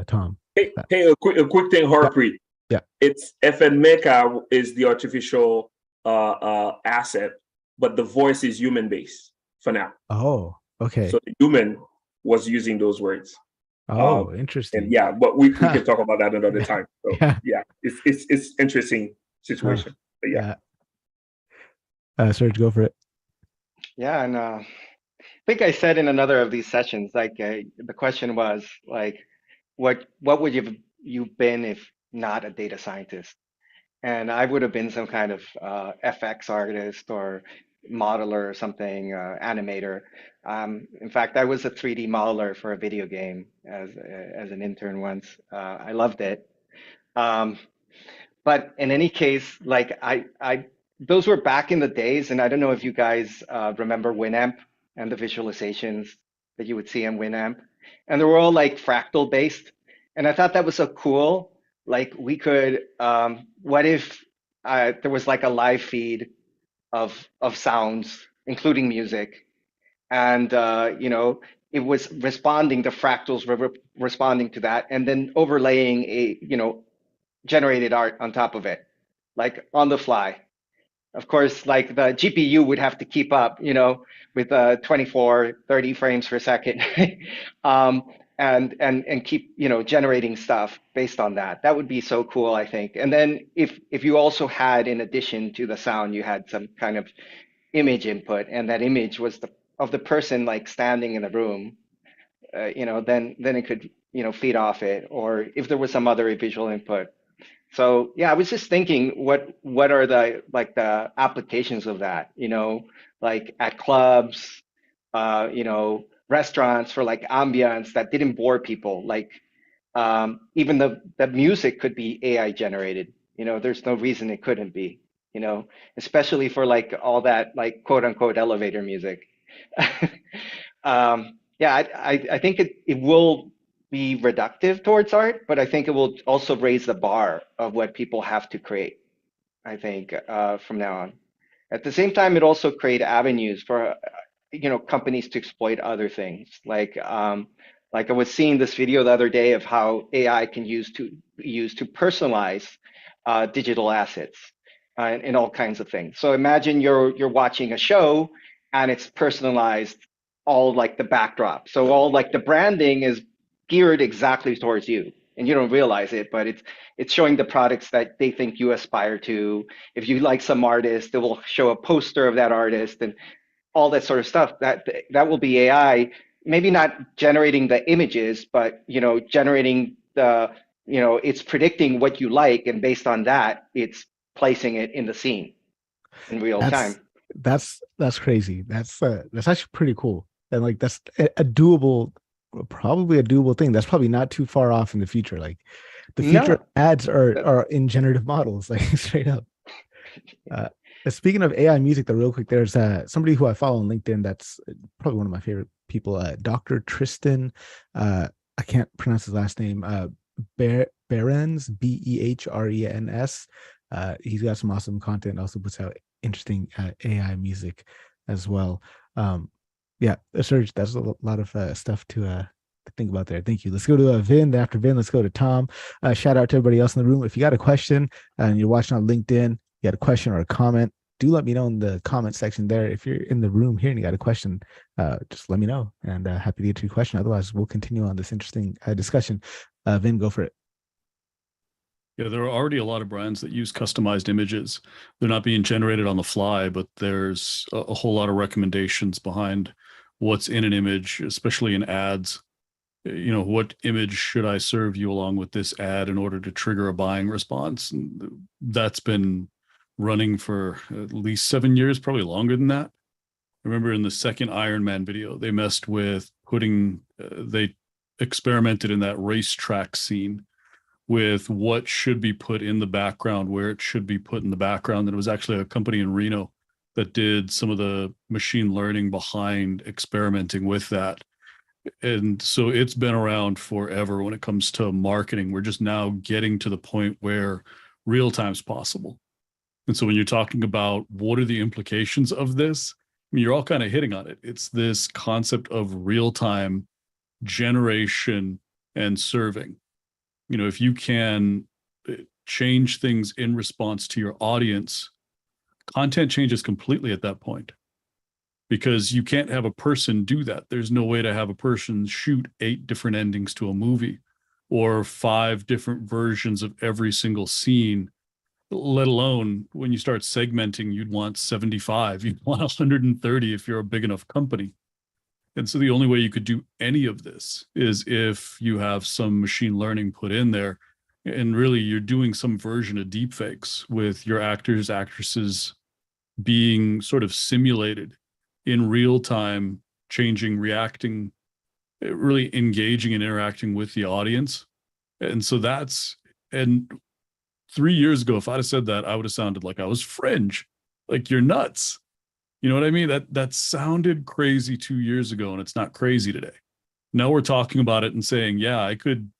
Tom. Hey, a quick thing, Harpreet. Yeah. It's FN Mecca is the artificial asset, but the voice is human based for now. Oh, okay. So the human was using those words. Oh, interesting. And yeah, but we can talk about that another time. So yeah, it's interesting situation. But yeah. Serge, go for it. Yeah, and I think I said in another of these sessions, like the question was like, what would you been if not a data scientist? and I would have been some kind of FX artist or modeler or something, animator. In fact, I was a 3D modeler for a video game as an intern once. I loved it. Um, but in any case, like those were back in the days, and I don't know if you guys remember Winamp and the visualizations that you would see in Winamp, and they were all like fractal based, and I thought that was so cool. Like we could, what if there was like a live feed of sounds, including music, and it was responding, the fractals were responding to that, and then overlaying a generated art on top of it, like on the fly. Of course, like the GPU would have to keep up, with 24, 30 frames per second, um, and keep, generating stuff based on that. That would be so cool, I think. And then if you also had, in addition to the sound, you had some kind of image input, and that image was of the person like standing in the room, then it could, feed off it, or if there was some other visual input. So yeah, I was just thinking, what are the applications of that? Like at clubs, restaurants for like ambience that didn't bore people. Like even the music could be AI generated. There's no reason it couldn't be. Especially for like all that like quote unquote elevator music. Yeah, I think it will be reductive towards art, but I think it will also raise the bar of what people have to create, I think, from now on. At the same time, it also create avenues for companies to exploit other things. Like I was seeing this video the other day of how AI can use to personalize digital assets in all kinds of things. So imagine you're watching a show and it's personalized, all like the backdrop. So all like the branding is geared exactly towards you, and you don't realize it, but it's showing the products that they think you aspire to. If you like some artist, it will show a poster of that artist and all that sort of stuff. That will be AI, maybe not generating the images, but generating it's predicting what you like, and based on that, it's placing it in the scene in real time. That's crazy. That's actually pretty cool. And like that's probably a doable thing. That's probably not too far off in the future. Like the future ads are in generative models, like straight up. Speaking of AI music, though, real quick, there's somebody who I follow on LinkedIn that's probably one of my favorite people, Dr. Tristan. I can't pronounce his last name. Behrens, Behrens. He's got some awesome content. Also puts out interesting AI music as well. Yeah, Serge, that's a lot of stuff to think about there. Thank you. Let's go to Vin. After Vin, let's go to Tom. Shout out to everybody else in the room. If you got a question and you're watching on LinkedIn, you got a question or a comment, do let me know in the comment section there. If you're in the room here and you got a question, just let me know, and happy to get to your question. Otherwise, we'll continue on this interesting discussion. Vin, go for it. Yeah, there are already a lot of brands that use customized images. They're not being generated on the fly, but there's a whole lot of recommendations behind what's in an image, especially in ads. What image should I serve you along with this ad in order to trigger a buying response? And that's been running for at least 7 years, probably longer than that. I remember in the second Iron Man video, they messed with they experimented in that racetrack scene with what should be put in the background, where it should be put in the background. And it was actually a company in Reno that did some of the machine learning behind experimenting with that. And so it's been around forever when it comes to marketing. We're just now getting to the point where real time's possible. And so when you're talking about what are the implications of this, I mean, you're all kind of hitting on it. It's this concept of real time generation and serving. If you can change things in response to your audience, content changes completely at that point, because you can't have a person do that. There's no way to have a person shoot 8 different endings to a movie or 5 different versions of every single scene, let alone when you start segmenting, you'd want 75, you'd want 130 if you're a big enough company. And so the only way you could do any of this is if you have some machine learning put in there And really, you're doing some version of deepfakes with your actors, actresses being sort of simulated in real time, changing, reacting, really engaging and interacting with the audience. And so and 3 years ago, if I'd have said that, I would have sounded like I was fringe, like you're nuts. You know what I mean? That sounded crazy 2 years ago, and it's not crazy today. Now we're talking about it and saying, yeah, I could.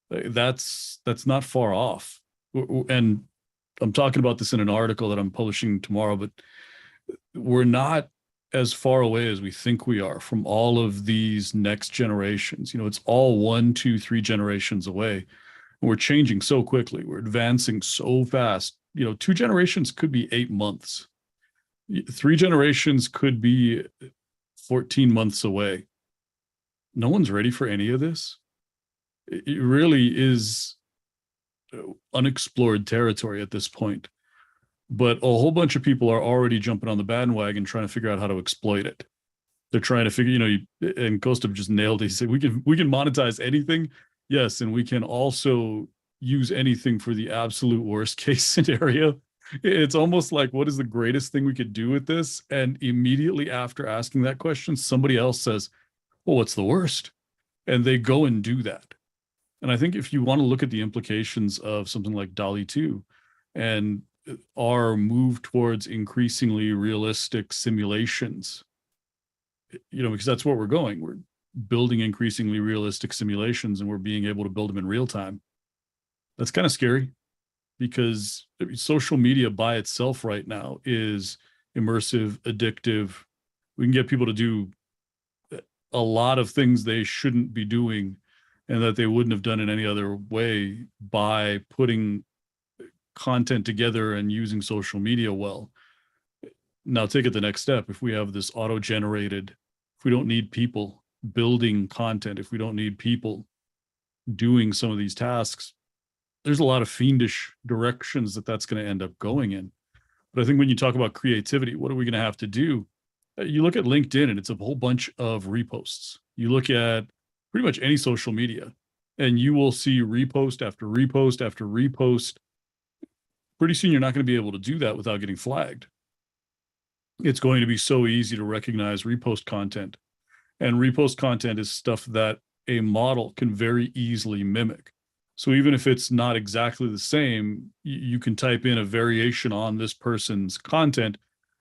That's not far off. And I'm talking about this in an article that I'm publishing tomorrow, but we're not as far away as we think we are from all of these next generations. It's all 1, 2, 3 generations away. And we're changing so quickly. We're advancing so fast. 2 generations could be 8 months. 3 generations could be 14 months away. No one's ready for any of this. It really is unexplored territory at this point. But a whole bunch of people are already jumping on the bandwagon trying to figure out how to exploit it. They're trying to figure, and Kostov just nailed it. He said, we can monetize anything. Yes, and we can also use anything for the absolute worst case scenario. It's almost like, what is the greatest thing we could do with this? And immediately after asking that question, somebody else says, well, what's the worst? And they go and do that. And I think if you want to look at the implications of something like DALL-E 2 and our move towards increasingly realistic simulations, because that's where we're going. We're building increasingly realistic simulations and we're being able to build them in real time. That's kind of scary because social media by itself right now is immersive, addictive. We can get people to do a lot of things they shouldn't be doing and that they wouldn't have done in any other way by putting content together and using social media well. Now take it the next step. If we have this auto-generated, if we don't need people building content, if we don't need people doing some of these tasks, there's a lot of fiendish directions that's going to end up going in. But I think when you talk about creativity, what are we going to have to do? You look at LinkedIn and it's a whole bunch of reposts. You look at pretty much any social media and you will see repost after repost after repost. Pretty soon you're not going to be able to do that without getting flagged. It's going to be so easy to recognize repost content. And repost content is stuff that a model can very easily mimic. So even if it's not exactly the same, you can type in a variation on this person's content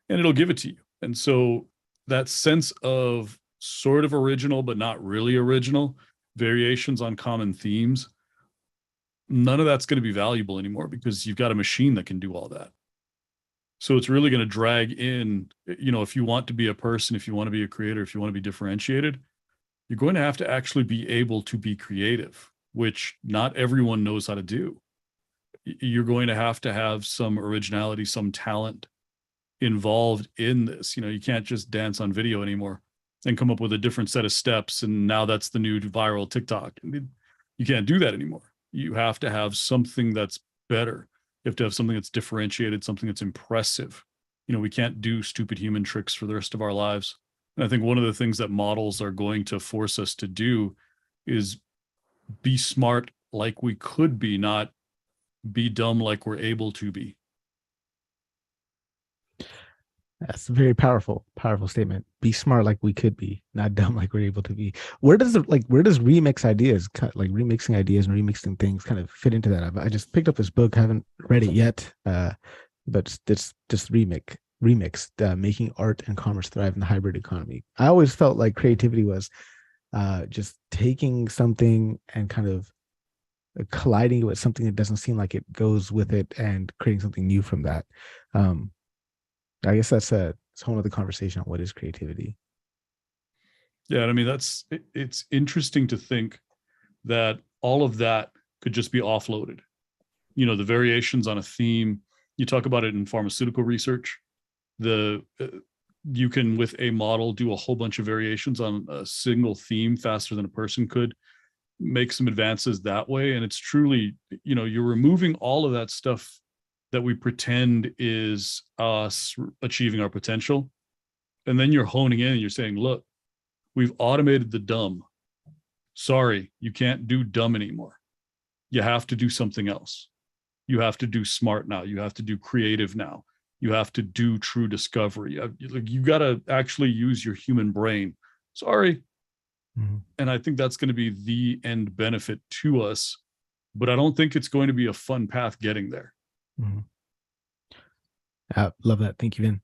and it'll give it to you. And so that sense of sort of original, but not really original, variations on common themes, none of that's going to be valuable anymore because you've got a machine that can do all that. So it's really going to drag in, if you want to be a person, if you want to be a creator, if you want to be differentiated, you're going to have to actually be able to be creative, which not everyone knows how to do. You're going to have some originality, some talent involved in this. You can't just dance on video anymore and come up with a different set of steps. And now that's the new viral TikTok. You can't do that anymore. You have to have something that's better. You have to have something that's differentiated, something that's impressive. We can't do stupid human tricks for the rest of our lives. And I think one of the things that models are going to force us to do is be smart like we could be, not be dumb like we're able to be. That's a very powerful statement. Be smart like we could be, not dumb like we're able to be. Where does remix ideas, like remixing ideas and remixing things, kind of fit into that? I just picked up this book, haven't read it yet, but it's just remix, making art and commerce thrive in the hybrid economy. I always felt like creativity was just taking something and kind of colliding with something that doesn't seem like it goes with it and creating something new from that. I guess that's a whole other conversation on what is creativity. Yeah, I mean, it's interesting to think that all of that could just be offloaded. The variations on a theme, you talk about it in pharmaceutical research, you can, with a model, do a whole bunch of variations on a single theme faster than a person could, make some advances that way. And it's truly, you're removing all of that stuff that we pretend is us achieving our potential. And then you're honing in and you're saying, look, we've automated the dumb. Sorry, you can't do dumb anymore. you have to do something else. You have to do smart now. You have to do creative now. You have to do true discovery. You got to actually use your human brain. Sorry. Mm-hmm. And I think that's going to be the end benefit to us, but I don't think it's going to be a fun path getting there. Mm-hmm. Love that. Thank you, Vin.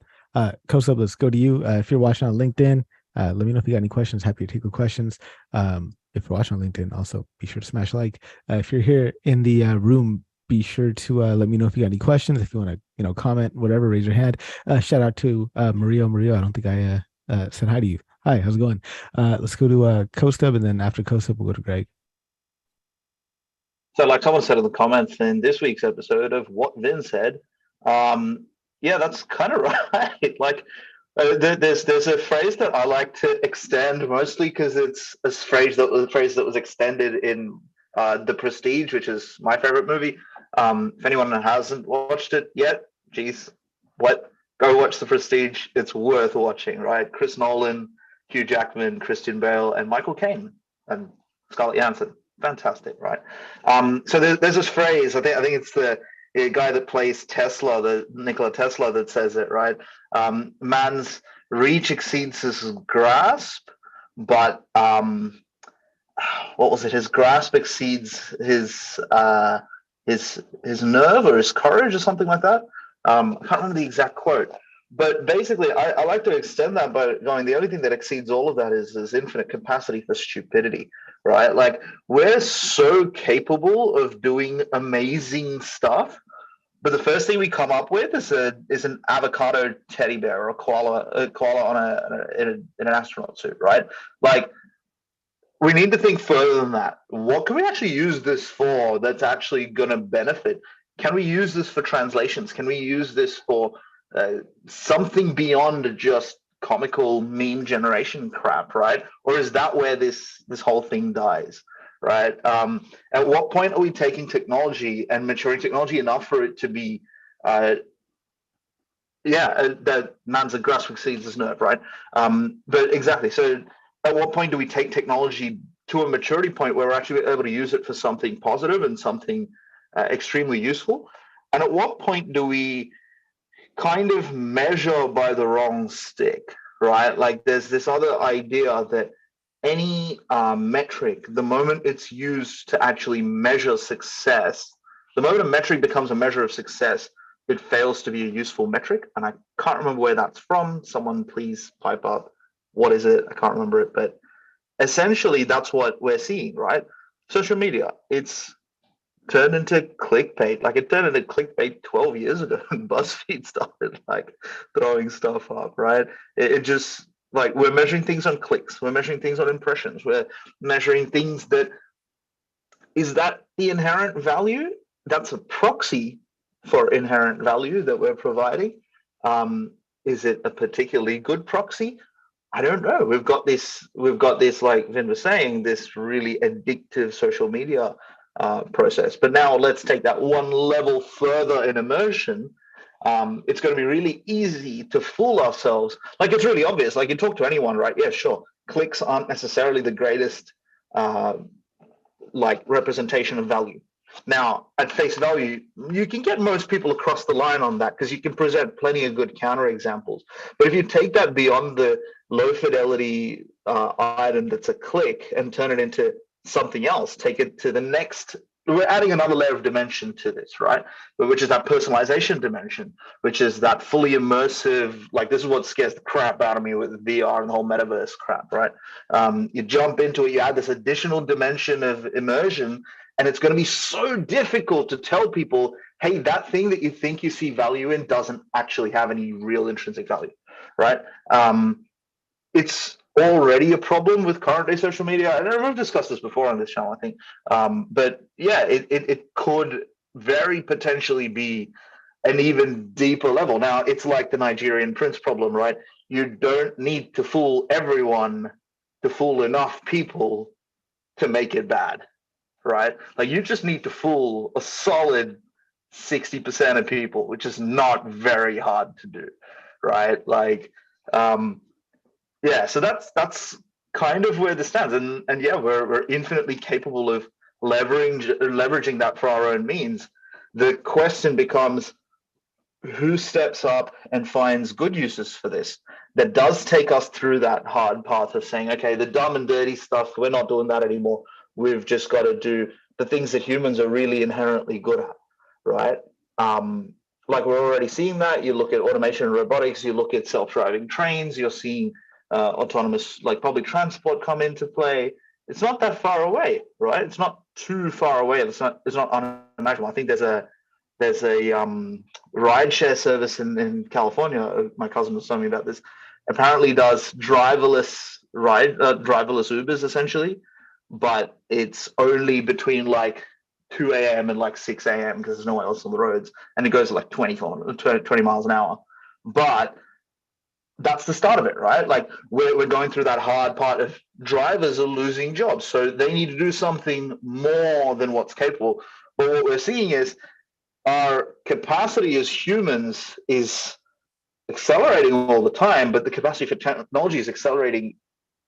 Kosub, let's go to you. If you're watching on LinkedIn, let me know if you got any questions. Happy to take your questions. If you're watching on LinkedIn, also be sure to smash like. If you're here in the room, be sure to let me know if you got any questions. If you want to, comment, whatever, raise your hand. Shout out to Mario. I don't think I said hi to you. Hi, how's it going? Let's go to Kostub, and then after Kostub, we'll go to Greg. So like someone said in the comments in this week's episode of what Vin said, yeah, that's kind of right. Like there's a phrase that I like to extend mostly because it's a phrase that was extended in The Prestige, which is my favorite movie. If anyone hasn't watched it yet, geez, go watch The Prestige. It's worth watching, right? Chris Nolan, Hugh Jackman, Christian Bale, and Michael Caine and Scarlett Johansson. Fantastic, right? So there's this phrase. I think it's the guy that plays Tesla, the Nikola Tesla, that says it, right? Man's reach exceeds his grasp, but what was it? His grasp exceeds his nerve or his courage or something like that. I can't remember the exact quote, but basically, I like to extend that by going, the only thing that exceeds all of that is infinite capacity for stupidity, right? Like, we're so capable of doing amazing stuff, but the first thing we come up with is an avocado teddy bear or a koala in an astronaut suit, right? Like, we need to think further than that. What can we actually use this for that's actually going to benefit? Can we use this for translations? Can we use this for something beyond just comical meme generation crap, right? Or is that where this whole thing dies, right? At what point are we taking technology and maturing technology enough for it to be, that man's grasp exceeds his nerve, right? But exactly. So at what point do we take technology to a maturity point where we're actually able to use it for something positive and something extremely useful? And at what point do we kind of measure by the wrong stick, right? Like, there's this other idea that any metric, the moment it's used to actually measure success, the moment a metric becomes a measure of success, it fails to be a useful metric. And I can't remember where that's from. Someone please pipe up. What is it? I can't remember it, but essentially that's what we're seeing, right? Social media, it's turned into clickbait. Like, it turned into clickbait 12 years ago when BuzzFeed started like throwing stuff up, right? It just, like, we're measuring things on clicks. We're measuring things on impressions. We're measuring things that, is that the inherent value? That's a proxy for inherent value that we're providing. Is it a particularly good proxy? I don't know. We've got this, like Vin was saying, this really addictive social media process. But now let's take that one level further in immersion. It's going to be really easy to fool ourselves. Like, it's really obvious. Like, you talk to anyone, right? Yeah, sure. Clicks aren't necessarily the greatest representation of value. Now, at face value, you can get most people across the line on that because you can present plenty of good counterexamples. But if you take that beyond the low fidelity item that's a click and turn it into something else, take it to the next, we're adding another layer of dimension to this, right? Which is that personalization dimension, which is that fully immersive, like, this is what scares the crap out of me with VR and the whole metaverse crap, right? You jump into it, you add this additional dimension of immersion, and it's going to be so difficult to tell people, hey, that thing that you think you see value in doesn't actually have any real intrinsic value, right? It's already a problem with current day social media. And we've discussed this before on this channel, I think. But yeah, it could very potentially be an even deeper level. Now, it's like the Nigerian prince problem, right? You don't need to fool everyone to fool enough people to make it bad, right? Like, you just need to fool a solid 60% of people, which is not very hard to do, right? Like, yeah, so that's kind of where this stands, and yeah, we're infinitely capable of leveraging that for our own means. The question becomes, who steps up and finds good uses for this that does take us through that hard path of saying, okay, the dumb and dirty stuff, we're not doing that anymore. We've just got to do the things that humans are really inherently good at, right? Like we're already seeing that. You look at automation and robotics, you look at self-driving trains, you're seeing autonomous, like public transport come into play. It's not that far away, right? It's not too far away. It's not unimaginable. I think there's a rideshare service in California. My cousin was telling me about this. Apparently does driverless Ubers essentially, but it's only between like 2 a.m. and like 6 a.m. because there's no one else on the roads, and it goes like 20 miles an hour. But that's the start of it, right? Like we're going through that hard part of drivers are losing jobs, so they need to do something more than what's capable. But what we're seeing is our capacity as humans is accelerating all the time, but the capacity for technology is accelerating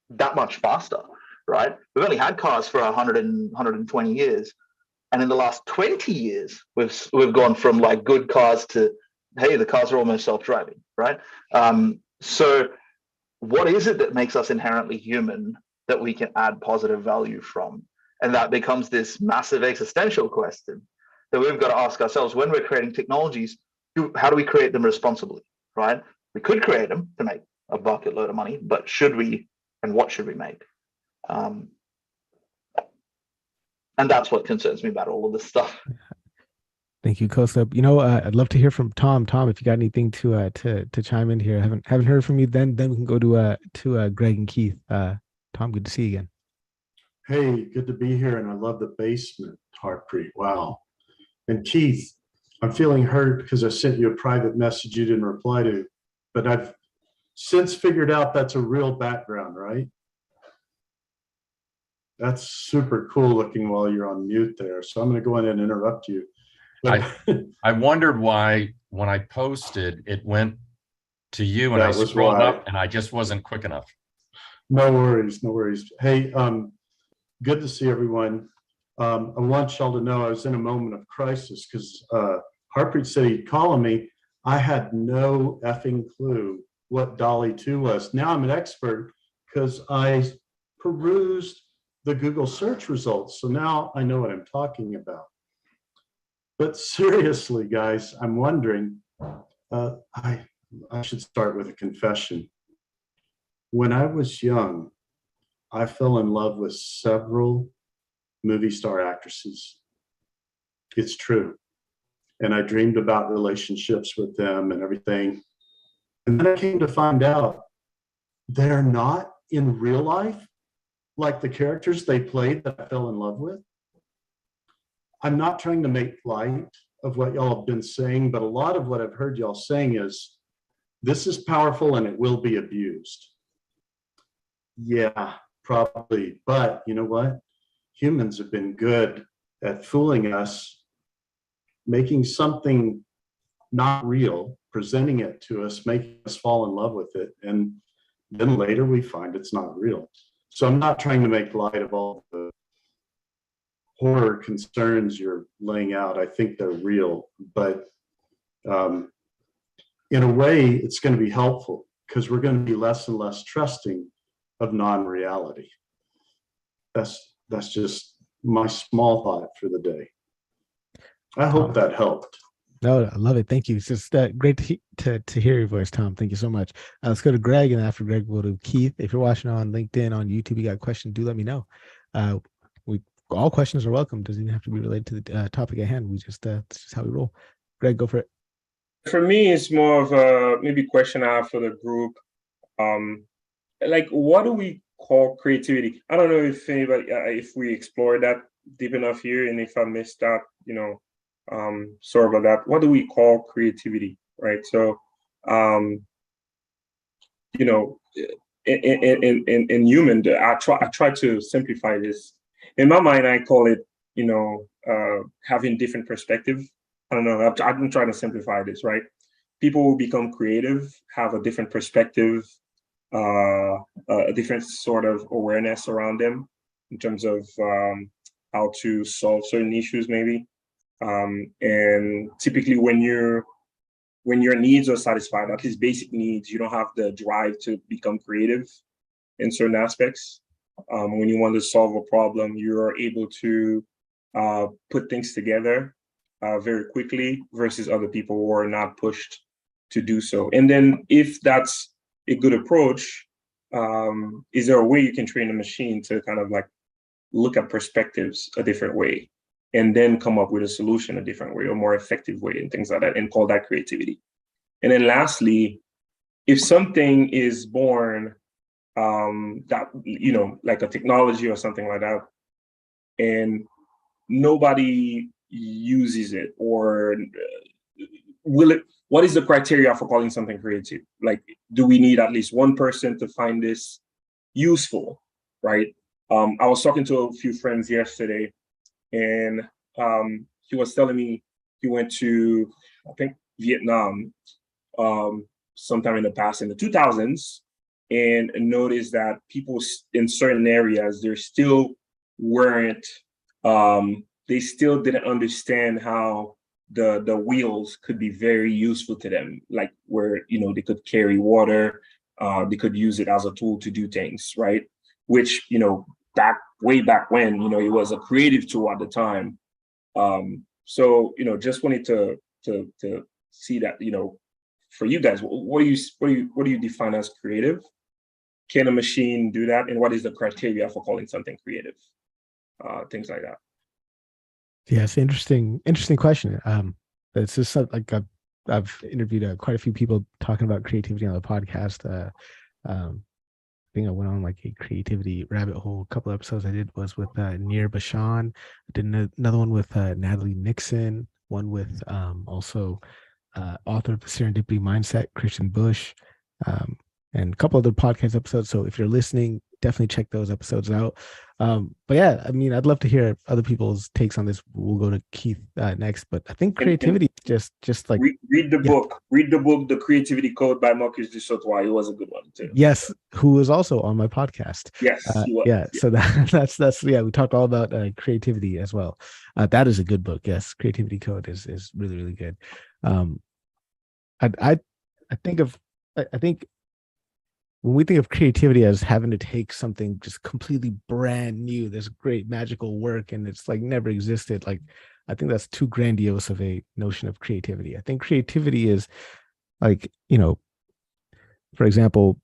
that much faster, right? We've only had cars for 120 years. And in the last 20 years, we've gone from like good cars to, hey, the cars are almost self-driving, right? So what is it that makes us inherently human that we can add positive value from? And that becomes this massive existential question that we've got to ask ourselves when we're creating technologies. How do we create them responsibly, right? We could create them to make a bucket load of money, but should we, and what should we make? And that's what concerns me about all of this stuff. Thank you, Costa. I'd love to hear from Tom. Tom, if you got anything to chime in here, I haven't heard from you. Then we can go to Greg and Keith. Tom, good to see you again. Hey, good to be here, and I love the basement, Harpreet. Wow. And Keith, I'm feeling hurt because I sent you a private message you didn't reply to, but I've since figured out that's a real background, right? That's super cool looking while you're on mute there. So I'm going to go in and interrupt you. I wondered why when I posted, it went to you and I scrolled up and I just wasn't quick enough. No worries, no worries. Hey, good to see everyone. I want y'all to know I was in a moment of crisis because Harpreet said he'd call on me. I had no effing clue what DALL-E 2 was. Now I'm an expert because I perused the Google search results. So now I know what I'm talking about. But seriously, guys, I'm wondering, I should start with a confession. When I was young, I fell in love with several movie star actresses. It's true. And I dreamed about relationships with them and everything. And then I came to find out they're not in real life like the characters they played that I fell in love with. I'm not trying to make light of what y'all have been saying, but a lot of what I've heard y'all saying is, this is powerful and it will be abused. Yeah, probably. But you know what? Humans have been good at fooling us, making something not real, presenting it to us, making us fall in love with it. And then later we find it's not real. So I'm not trying to make light of all the horror concerns you're laying out. I think they're real, but in a way, it's going to be helpful because we're going to be less and less trusting of non-reality. That's just my small thought for the day. I hope that helped. No, I love it. Thank you. It's just great to hear your voice, Tom. Thank you so much. Let's go to Greg, and after Greg, we'll do Keith. If you're watching on LinkedIn, on YouTube, you got a question, do let me know. All questions are welcome. Doesn't even have to be related to the topic at hand. It's just how we roll. Greg, go for it. For me, it's more of a maybe question I have for the group. Like, what do we call creativity? I don't know if anybody, if we explored that deep enough here, and if I missed that, sorry about that. What do we call creativity, right? So, in human, I try to simplify this. In my mind, I call it, having different perspective. I don't know. I'm trying to simplify this, right? People who become creative have a different perspective, a different sort of awareness around them in terms of how to solve certain issues, maybe. And typically, when your needs are satisfied, at least basic needs, you don't have the drive to become creative in certain aspects. When you want to solve a problem, you're able to put things together very quickly versus other people who are not pushed to do so. And then if that's a good approach, is there a way you can train a machine to kind of like look at perspectives a different way and then come up with a solution a different way or more effective way and things like that, and call that creativity? And then lastly, if something is born that, you know, like a technology or something like that, and nobody uses it, or what is the criteria for calling something creative? Like, do we need at least one person to find this useful, right? I was talking to a few friends yesterday, and he was telling me he went to, I think, Vietnam sometime in the past, in the 2000s, and noticed that people in certain areas, they still weren't, they still didn't understand how the wheels could be very useful to them, like where, you know, they could carry water, they could use it as a tool to do things, right? Which, you know, way back when, you know, it was a creative tool at the time. So, you know, just wanted to see that, you know, for you guys, what do you define as creative? Can a machine do that? And what is the criteria for calling something creative? Things like that. Yeah, it's an interesting question. It's just like I've interviewed quite a few people talking about creativity on the podcast. I think I went on like a creativity rabbit hole. A couple of episodes I did was with Nir Bashan. I did another one with Natalie Nixon. One with also author of the Serendipity Mindset, Christian Bush, and a couple other podcast episodes. So if you're listening, definitely check those episodes out. But yeah, I mean, I'd love to hear other people's takes on this. We'll go to Keith next, but I think creativity just like read the book. Read the book, The Creativity Code by Marcus de Soto. It was a good one too. Yes, who was also on my podcast. Yes, he was. Yeah, so that's yeah. We talked all about creativity as well. That is a good book. Yes, Creativity Code is really, really good. I think when we think of creativity as having to take something just completely brand new, this great magical work, and it's like never existed, like I think that's too grandiose of a notion of creativity. I think creativity is like, you know, for example,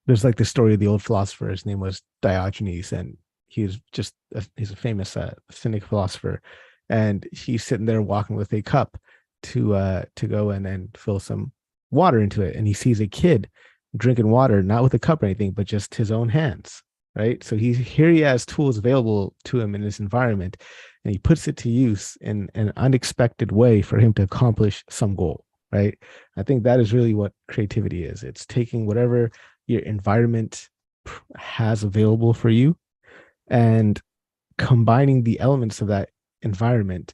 there's like the story of the old philosopher. His name was Diogenes, and he's a famous cynic philosopher, and he's sitting there walking with a cup to go and fill some water into it, and he sees a kid drinking water, not with a cup or anything, but just his own hands, right? So he has tools available to him in this environment, and he puts it to use in an unexpected way for him to accomplish some goal, right? I think that is really what creativity is. It's taking whatever your environment has available for you and combining the elements of that environment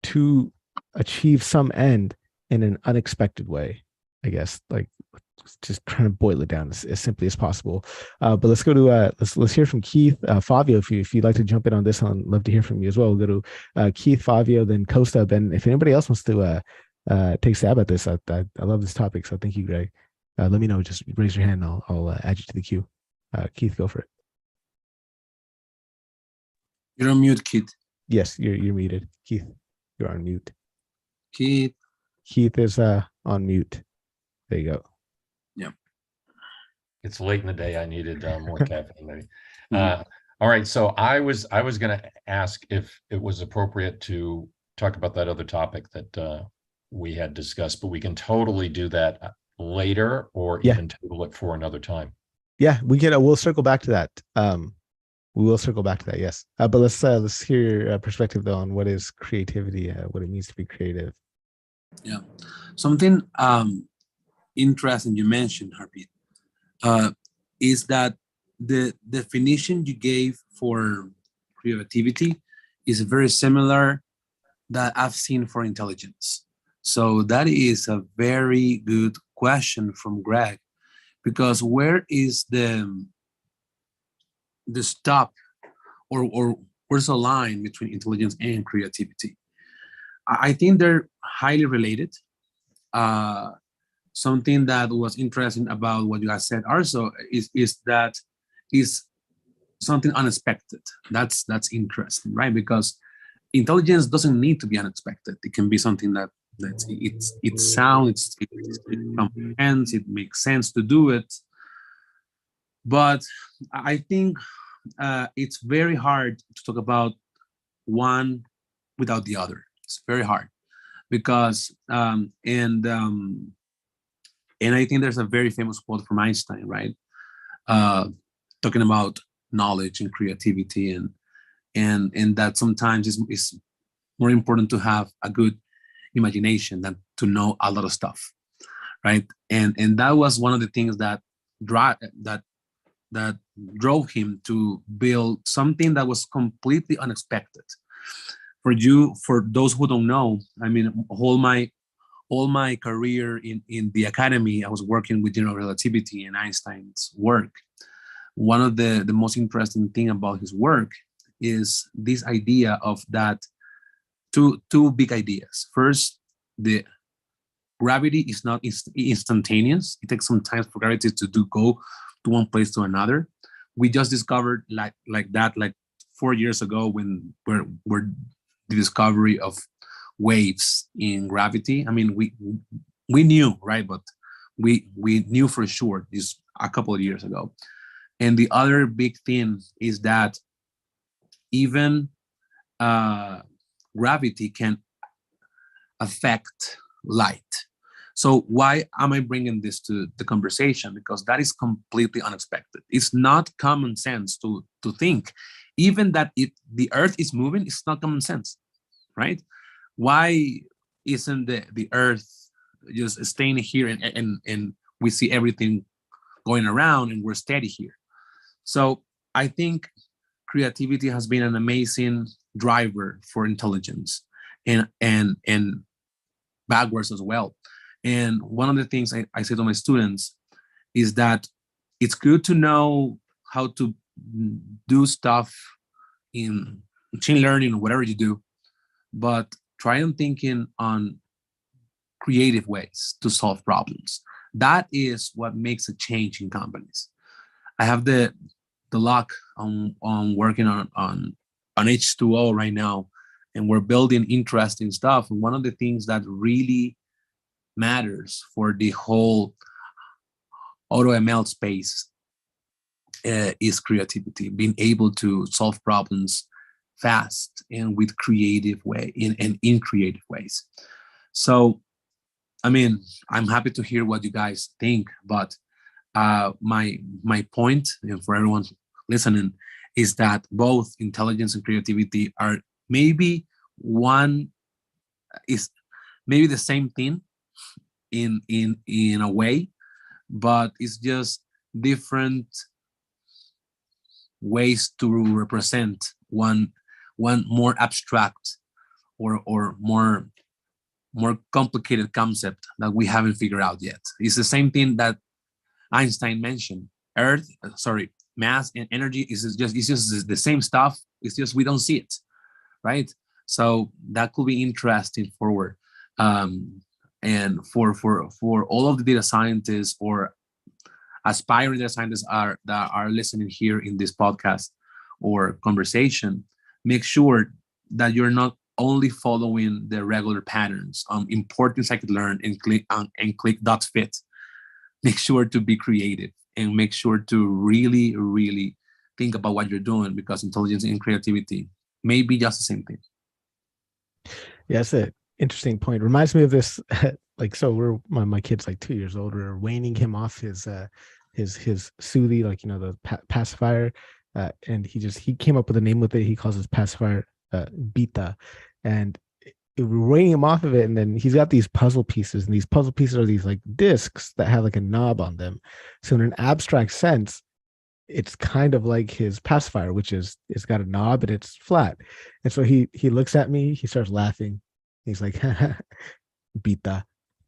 to achieve some end in an unexpected way, I guess. Like, just trying to boil it down as simply as possible. But let's go to let's hear from Keith. Fabio, if you'd like to jump in on this, I'd love to hear from you as well. We'll go to Keith, Fabio, then Costa. And if anybody else wants to take a stab at this, I love this topic. So thank you, Greg. Let me know. Just raise your hand. I'll add you to the queue. Keith, go for it. You're on mute, Keith. Yes, you're muted. Keith, you're on mute. Keith is on mute. There you go. Yeah. It's late in the day. I needed more caffeine. All right. So I was going to ask if it was appropriate to talk about that other topic that we had discussed, but we can totally do that later, or even table it for another time. Yeah, we can. We'll circle back to that. We will circle back to that. Yes. But let's hear your perspective though on what is creativity, what it means to be creative. Yeah. Something interesting you mentioned, Harpreet, is that the definition you gave for creativity is very similar that I've seen for intelligence. So that is a very good question from Greg, because where is the stop or where's the line between intelligence and creativity? I think they're highly related. Something that was interesting about what you guys said also is that is something unexpected. That's interesting, right? Because intelligence doesn't need to be unexpected. It can be something it's sound, it comprehends, it makes sense to do it. But I think it's very hard to talk about one without the other. It's very hard because and I think there's a very famous quote from Einstein, right? Talking about knowledge and creativity and that sometimes is more important to have a good imagination than to know a lot of stuff, right? And that was one of the things that drove him to build something that was completely unexpected. For those who don't know, I mean, all my career in the academy, I was working with general relativity and Einstein's work. One of the most interesting thing about his work is this idea of that two big ideas. First, the gravity is not instantaneous. It takes some time for gravity to go to one place to another. We just discovered like 4 years ago when we're the discovery of waves in gravity. I mean, we knew, right? But we knew for sure this a couple of years ago. And the other big thing is that even gravity can affect light. So why am I bringing this to the conversation? Because that is completely unexpected. It's not common sense to think, even that the Earth is moving. It's not common sense, right? Why isn't the Earth just staying here and we see everything going around and we're steady here? So I think creativity has been an amazing driver for intelligence and backwards as well. And one of the things I say to my students is that it's good to know how to do stuff in machine learning or whatever you do, but try on thinking on creative ways to solve problems. That is what makes a change in companies. I have the luck on working on H2O right now, and we're building interesting stuff. And one of the things that really matters for the whole AutoML space is creativity, being able to solve problems fast and with creative way in creative ways. So, I mean, I'm happy to hear what you guys think, but my point, and for everyone listening, is that both intelligence and creativity are maybe the same thing in a way, but it's just different ways to represent one more abstract or more complicated concept that we haven't figured out yet. It's the same thing that Einstein mentioned. Mass and energy is just the same stuff. It's just we don't see it, right? So that could be interesting forward. And for all of the data scientists or aspiring data scientists that are listening here in this podcast or conversation, make sure that you're not only following the regular patterns on important scikit-learn and click dots fit. Make sure to be creative and make sure to really, really think about what you're doing, because intelligence and creativity may be just the same thing. Yeah, that's an interesting point. Reminds me of this, so my kid's like 2 years old. We're weaning him off his Soothie, the pacifier, and he came up with a name with it. He calls his pacifier Beta, and we're weaning him off of it, and then he's got these puzzle pieces, and these puzzle pieces are these like discs that have like a knob on them. So in an abstract sense, it's kind of like his pacifier, which is it's got a knob and it's flat. And so he looks at me, he starts laughing. He's like, Beta.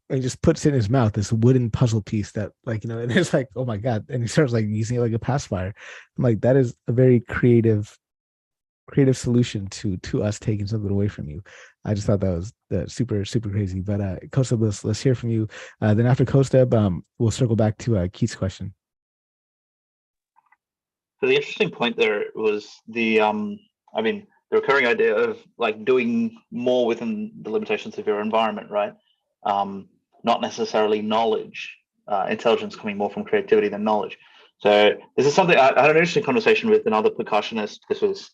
And he just puts it in his mouth, this wooden puzzle piece that and it's like, oh my God. And he starts like using it like a pacifier. I'm like, that is a very creative creative solution to us taking something away from you. I just thought that was super crazy. But Kosteb, let's hear from you. Then after Kosteb, we'll circle back to Keith's question. So the interesting point there was the recurring idea of like doing more within the limitations of your environment, right? Not necessarily knowledge, intelligence coming more from creativity than knowledge. So this is something I had an interesting conversation with another percussionist. This was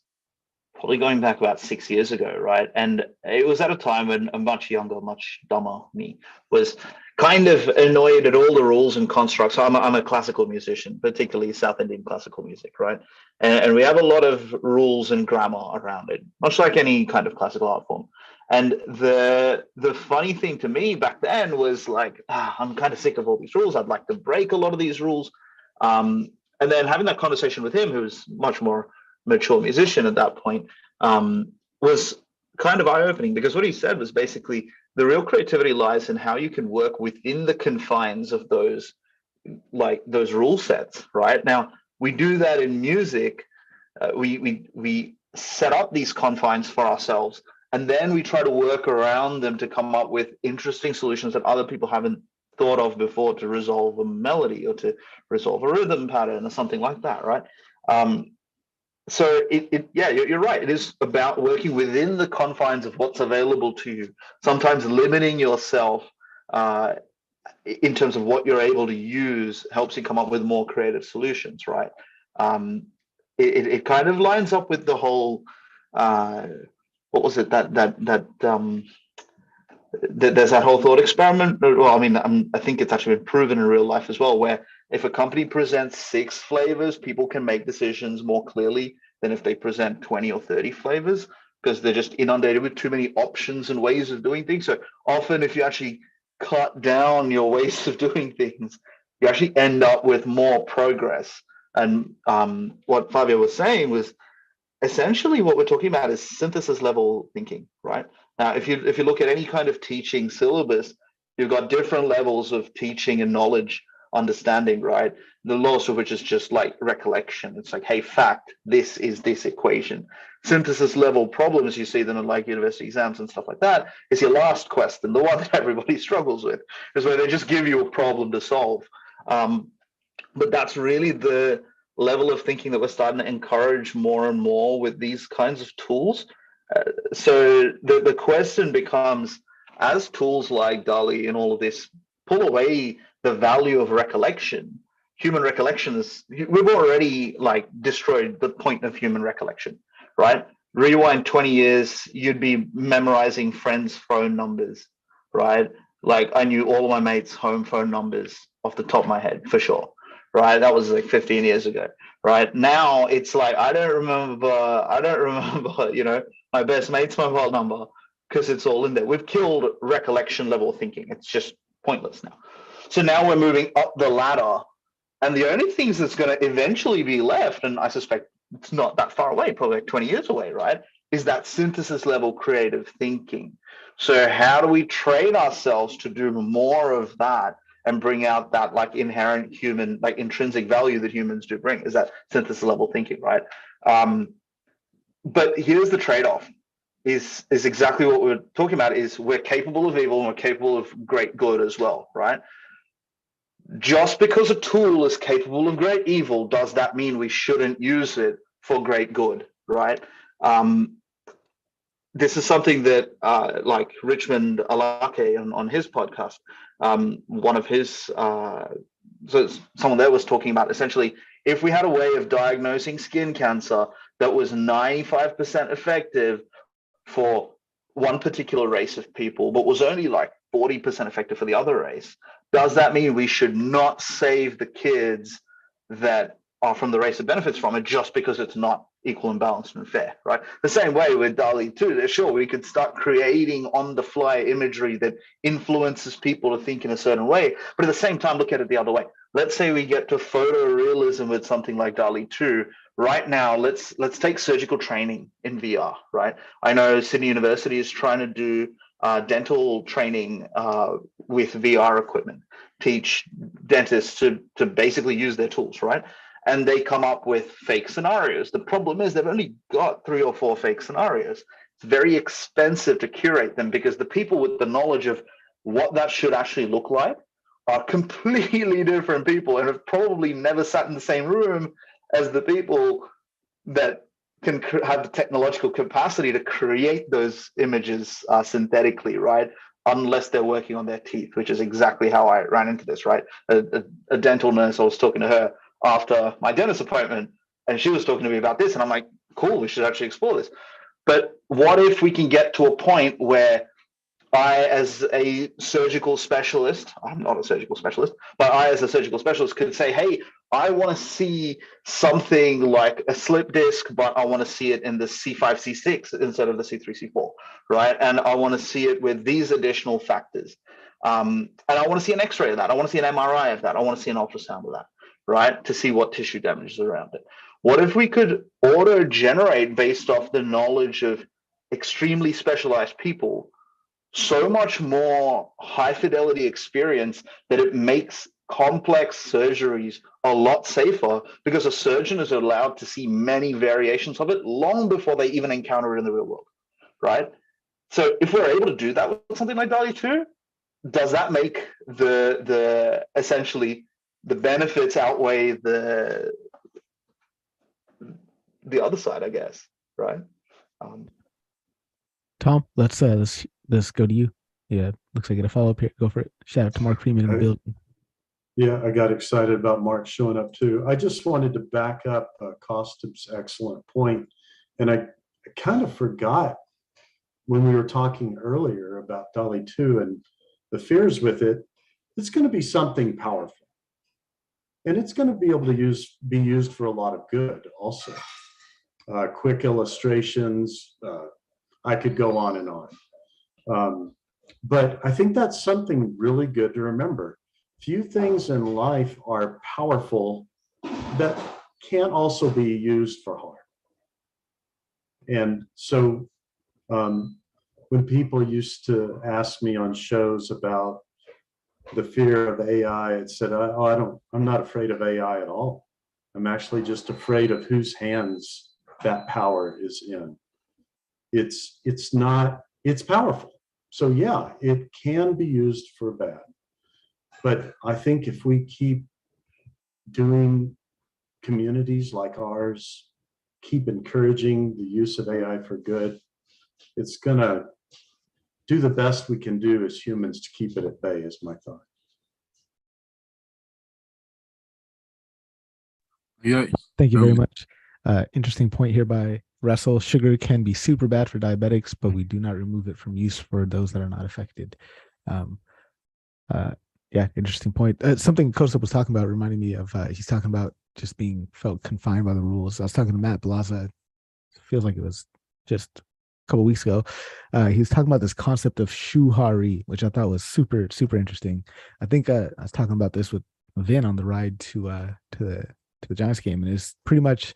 probably going back about 6 years ago, right? And it was at a time when a much younger, much dumber me was kind of annoyed at all the rules and constructs. So I'm a classical musician, particularly South Indian classical music, right? And we have a lot of rules and grammar around it, much like any kind of classical art form. And the funny thing to me back then was like, I'm kind of sick of all these rules. I'd like to break a lot of these rules. And then having that conversation with him, who was much more mature musician at that point, was kind of eye-opening, because what he said was basically the real creativity lies in how you can work within the confines of those rule sets, right? Now, we do that in music. We set up these confines for ourselves, and then we try to work around them to come up with interesting solutions that other people haven't thought of before to resolve a melody or to resolve a rhythm pattern or something like that, right? So you're right. It is about working within the confines of what's available to you. Sometimes limiting yourself in terms of what you're able to use helps you come up with more creative solutions, right? It kind of lines up with the whole what was it that there's that whole thought experiment. Well, I mean, I think it's actually been proven in real life as well, where if a company presents 6 flavors, people can make decisions more clearly than if they present 20 or 30 flavors, because they're just inundated with too many options and ways of doing things. So often, if you actually cut down your ways of doing things, you actually end up with more progress. And what Fabio was saying was essentially what we're talking about is synthesis level thinking, right? Now, if you look at any kind of teaching syllabus, you've got different levels of teaching and knowledge understanding, right? The lowest of which is just like recollection. It's like, hey, fact, this is this equation. Synthesis level problems, you see them in like university exams and stuff like that, is your last question, the one that everybody struggles with, is where they just give you a problem to solve. But that's really the level of thinking that we're starting to encourage more and more with these kinds of tools. So the question becomes, as tools like DALL-E and all of this pull away the value of recollection, human recollection we've already like destroyed the point of human recollection, right? Rewind 20 years, you'd be memorizing friends' phone numbers, right? Like I knew all of my mates' home phone numbers off the top of my head for sure, right? That was like 15 years ago, right? Now it's like, I don't remember, my best mate's mobile number, because it's all in there. We've killed recollection level thinking. It's just pointless now. So now we're moving up the ladder, and the only things that's going to eventually be left, and I suspect it's not that far away, probably like 20 years away, right, is that synthesis level creative thinking. So how do we train ourselves to do more of that and bring out that like inherent human, like intrinsic value that humans do bring, is that synthesis level thinking, right? But here's the trade-off. Is exactly what we're talking about, is we're capable of evil and we're capable of great good as well, right? Just because a tool is capable of great evil, does that mean we shouldn't use it for great good, right? This is something that like Richmond Alake on his podcast, one of his, so someone there was talking about essentially, if we had a way of diagnosing skin cancer that was 95% effective for one particular race of people, but was only like 40% effective for the other race, does that mean we should not save the kids that are from the race that benefits from it just because it's not equal and balanced and fair, right? The same way with DALL-E 2, sure, we could start creating on-the-fly imagery that influences people to think in a certain way, but at the same time, look at it the other way. Let's say we get to photorealism with something like DALL-E 2. Right now, let's take surgical training in VR, right? I know Sydney University is trying to do dental training with VR equipment, teach dentists to basically use their tools, right? and they come up with fake scenarios. The problem is they've only got 3 or 4 fake scenarios. It's very expensive to curate them because the people with the knowledge of what that should actually look like are completely different people and have probably never sat in the same room as the people that can have the technological capacity to create those images synthetically, right? Unless they're working on their teeth, which is exactly how I ran into this, right? A dental nurse, I was talking to her after my dentist appointment, and she was talking to me about this, and I'm like, cool, we should actually explore this. But what if we can get to a point where I, as a surgical specialist, I'm not a surgical specialist, but I, as a surgical specialist, could say, hey, I want to see something like a slip disc, but I want to see it in the C5, C6 instead of the C3, C4, right? And I want to see it with these additional factors. And I want to see an X-ray of that. I want to see an MRI of that. I want to see an ultrasound of that, right? To see what tissue damage is around it. What if we could auto-generate based off the knowledge of extremely specialized people so much more high fidelity experience that it makes complex surgeries a lot safer because a surgeon is allowed to see many variations of it long before they even encounter it in the real world, right? So if we're able to do that with something like DALL-E 2, does that make the essentially the benefits outweigh the other side, I guess, right? Tom, let's go to you. Yeah, looks like I get a follow-up here. Go for it. Shout out to Mark Freeman in the building. Yeah, I got excited about Mark showing up too. I just wanted to back up Kostub's excellent point. And I kind of forgot when we were talking earlier about DALL-E 2 and the fears with it, it's going to be something powerful. And it's going to be able to be used for a lot of good also. Quick illustrations, I could go on and on. But I think that's something really good to remember. Few things in life are powerful that can also be used for harm. And so when people used to ask me on shows about the fear of AI, it said, I'm not afraid of AI at all. I'm actually just afraid of whose hands that power is in. It's powerful. So yeah, it can be used for bad. But I think if we keep doing communities like ours, keep encouraging the use of AI for good, it's going to do the best we can do as humans to keep it at bay, is my thought. Yeah. Thank you very much. Interesting point here by Russell. Sugar can be super bad for diabetics, but we do not remove it from use for those that are not affected. Yeah, interesting point. Something Kostub was talking about reminded me of, he's talking about just being felt confined by the rules. I was talking to Matt Blaza, feels like it was just a couple weeks ago. He was talking about this concept of shuhari, which I thought was super, super interesting. I think I was talking about this with Vin on the ride to the Giants game, and it's pretty much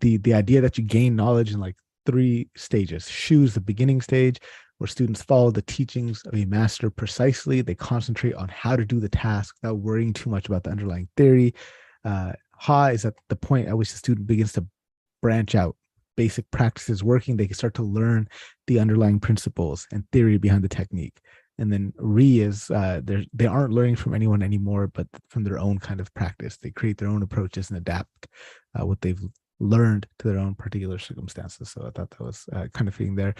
the idea that you gain knowledge in like 3 stages. Shu is the beginning stage, where students follow the teachings of a master precisely. They concentrate on how to do the task without worrying too much about the underlying theory. Ha is at the point at which the student begins to branch out. Basic practices working, they can start to learn the underlying principles and theory behind the technique. And then Ri is they aren't learning from anyone anymore, but from their own kind of practice. They create their own approaches and adapt what they've learned to their own particular circumstances. So I thought that was kind of fitting there.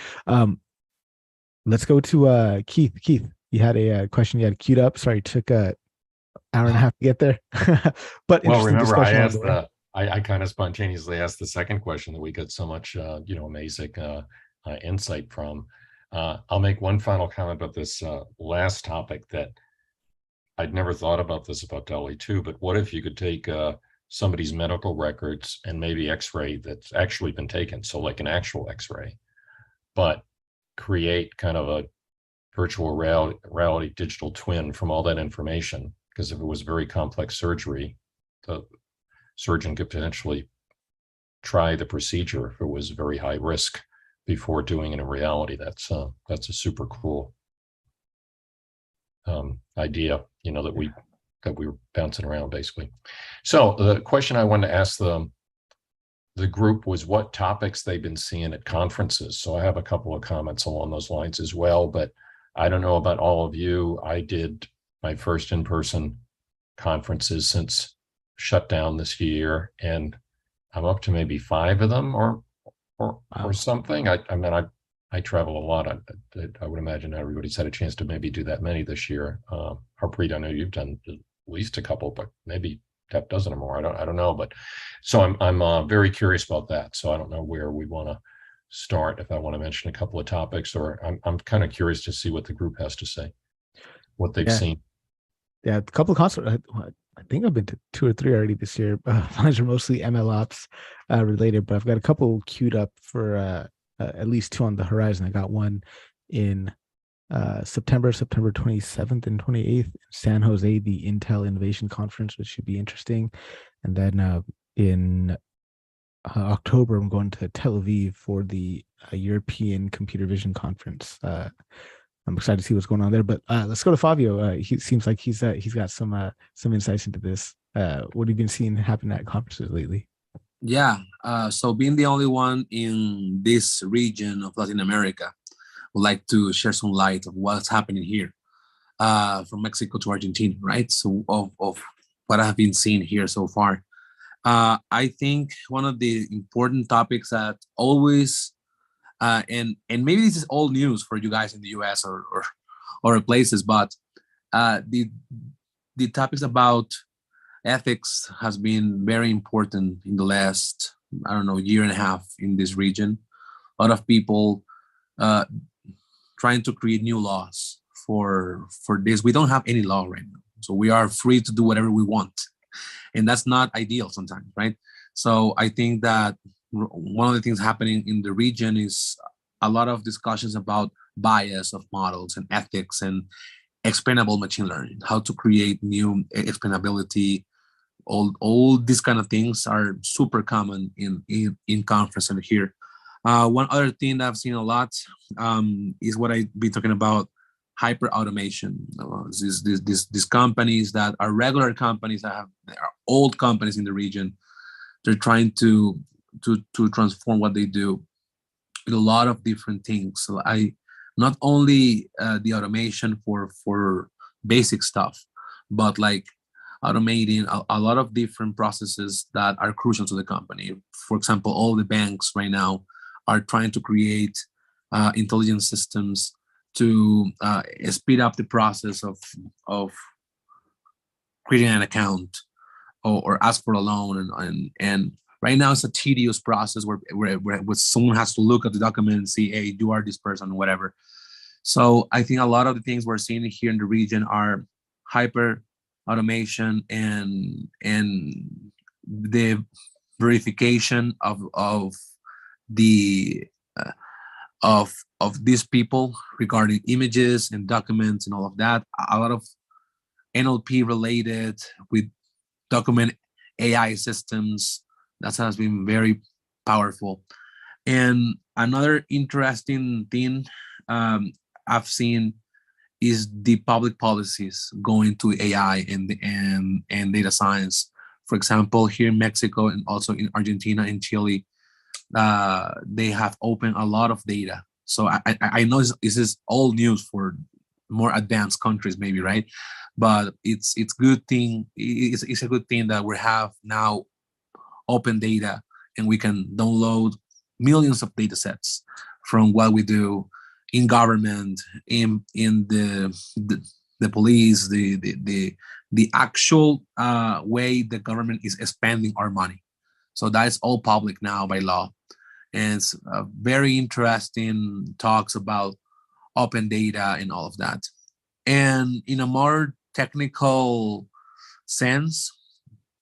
Let's go to Keith. Keith, you had a question you had queued up. Sorry, it took an hour and a half to get there. But well, remember, I kind of spontaneously asked the second question that we got so much, amazing insight from. I'll make one final comment about this last topic that I'd never thought about this about DALL-E 2, but what if you could take somebody's medical records and maybe X-ray that's actually been taken, so like an actual X-ray, but create kind of a virtual reality digital twin from all that information, because if it was very complex surgery, the surgeon could potentially try the procedure if it was very high risk before doing it in reality. That's a super cool idea, that we that we were bouncing around basically. So the question I wanted to ask the group was what topics they've been seeing at conferences. So I have a couple of comments along those lines as well, but I don't know about all of you. I did my first in-person conferences since shutdown this year, and I'm up to maybe 5 of them or something. I travel a lot. I would imagine everybody's had a chance to maybe do that many this year. Harpreet, I know you've done at least a couple, but maybe half dozen or more. I don't know, but so I'm very curious about that. So I don't know where we want to start. If I want to mention a couple of topics, or I'm kind of curious to see what the group has to say, what they've seen. Yeah, a couple of concerts. I think I've been to 2 or 3 already this year. Mine are mostly ML ops related, but I've got a couple queued up for at least 2 on the horizon. I got one in September 27th and 28th in San Jose, the Intel Innovation Conference, which should be interesting. And then in October, I'm going to Tel Aviv for the European Computer Vision Conference. I'm excited to see what's going on there. But let's go to Fabio. He seems like he's got some insights into this. What have you been seeing happen at conferences lately? Yeah. So being the only one in this region of Latin America, would like to share some light of what's happening here, from Mexico to Argentina, right? So of what I've been seeing here so far. I think one of the important topics that always, and maybe this is old news for you guys in the US or other places, but the topics about ethics has been very important in the last, I don't know, year and a half in this region. A lot of people trying to create new laws for this. We don't have any law right now, so we are free to do whatever we want, and that's not ideal sometimes, right? So I think that one of the things happening in the region is a lot of discussions about bias of models and ethics and explainable machine learning, how to create new explainability. All these kind of things are super common in conference and here. One other thing that I've seen a lot is what I've been talking about, hyper automation. These companies that are regular companies that are old companies in the region, they're trying to transform what they do in a lot of different things. So not only the automation for basic stuff, but like automating a lot of different processes that are crucial to the company. For example, all the banks right now are trying to create intelligent systems to speed up the process of creating an account or ask for a loan. And right now it's a tedious process where someone has to look at the document and see, hey, you are this person, whatever. So I think a lot of the things we're seeing here in the region are hyper automation and the verification of the of these people regarding images and documents and all of that. A lot of NLP related with document AI systems. That has been very powerful. And another interesting thing I've seen is the public policies going to AI and data science. For example, here in Mexico and also in Argentina and Chile, they have opened a lot of data. So I know this is all news for more advanced countries, maybe, right? But it's good thing. It's a good thing that we have now open data and we can download millions of data sets from what we do in government, in the police, the actual way the government is spending our money. So that is all public now by law. And it's very interesting talks about open data and all of that. And in a more technical sense,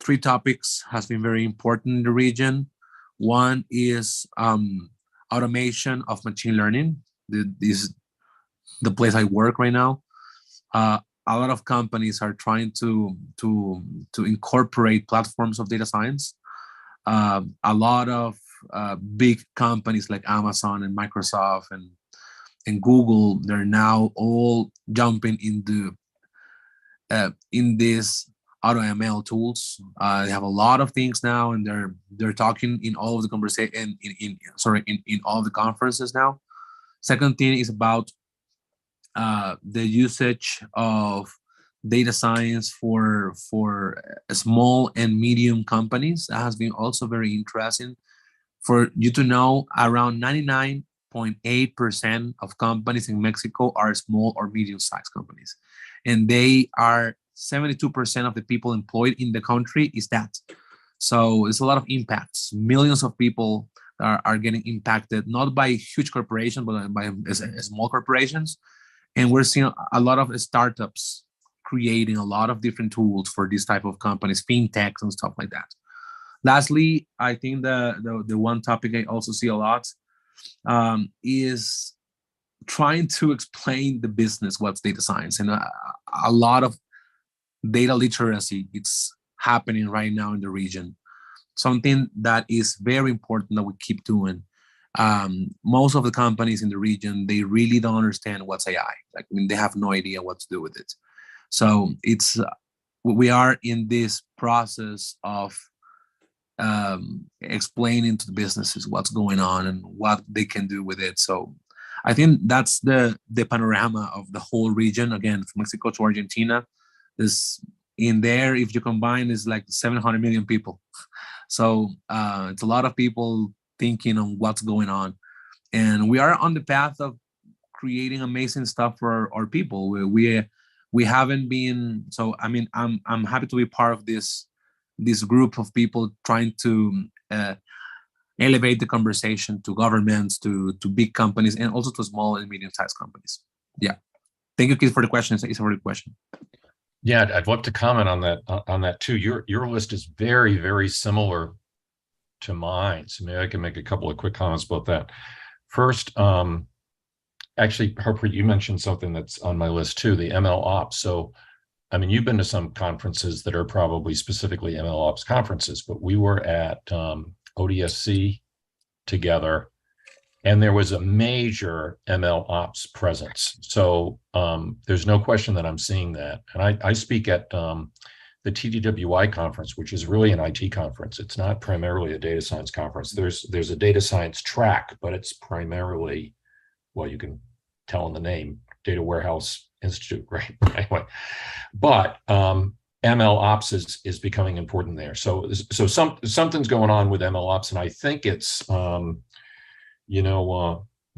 3 topics has been very important in the region. One is automation of machine learning. This is the place I work right now. A lot of companies are trying to incorporate platforms of data science. A lot of big companies like Amazon and Microsoft and Google, they're now all jumping into in these AutoML tools. They have a lot of things now, and they're talking in all of the conversation in all of the conferences now. Second thing is about the usage of data science for small and medium companies. That has been also very interesting. For you to know, around 99.8% of companies in Mexico are small or medium-sized companies, and they are 72% of the people employed in the country is that. So it's a lot of impacts. Millions of people are getting impacted, not by huge corporations, but by small corporations. And we're seeing a lot of startups creating a lot of different tools for this type of companies, fintechs and stuff like that. Lastly, I think the one topic I also see a lot is trying to explain the business, what's data science, and a lot of data literacy. It's happening right now in the region. Something that is very important that we keep doing. Most of the companies in the region, they really don't understand what's AI. Like, I mean, they have no idea what to do with it. So we are in this process of explaining to the businesses what's going on and what they can do with it. So I think that's the panorama of the whole region. Again, from Mexico to Argentina, is in there, if you combine, is like 700 million people. So it's a lot of people thinking on what's going on, and we are on the path of creating amazing stuff for our people. We haven't been, so I mean, I'm happy to be part of this group of people trying to elevate the conversation to governments, to big companies, and also to small and medium-sized companies. Yeah, thank you, Keith, for the question. It's a really question. Yeah, I'd love to comment on that too. Your list is very, very similar to mine, so maybe I can make a couple of quick comments about that. First, actually, Harpreet, you mentioned something that's on my list too, the ML Ops. So, I mean, you've been to some conferences that are probably specifically ML Ops conferences, but we were at ODSC together, and there was a major ML Ops presence. So there's no question that I'm seeing that. And I speak at the TDWI conference, which is really an IT conference. It's not primarily a data science conference. There's a data science track, but it's primarily, well, you can tell in the name, Data Warehouse Institute, right? Anyway, but ML Ops is becoming important there. So something's going on with ML Ops, and I think it's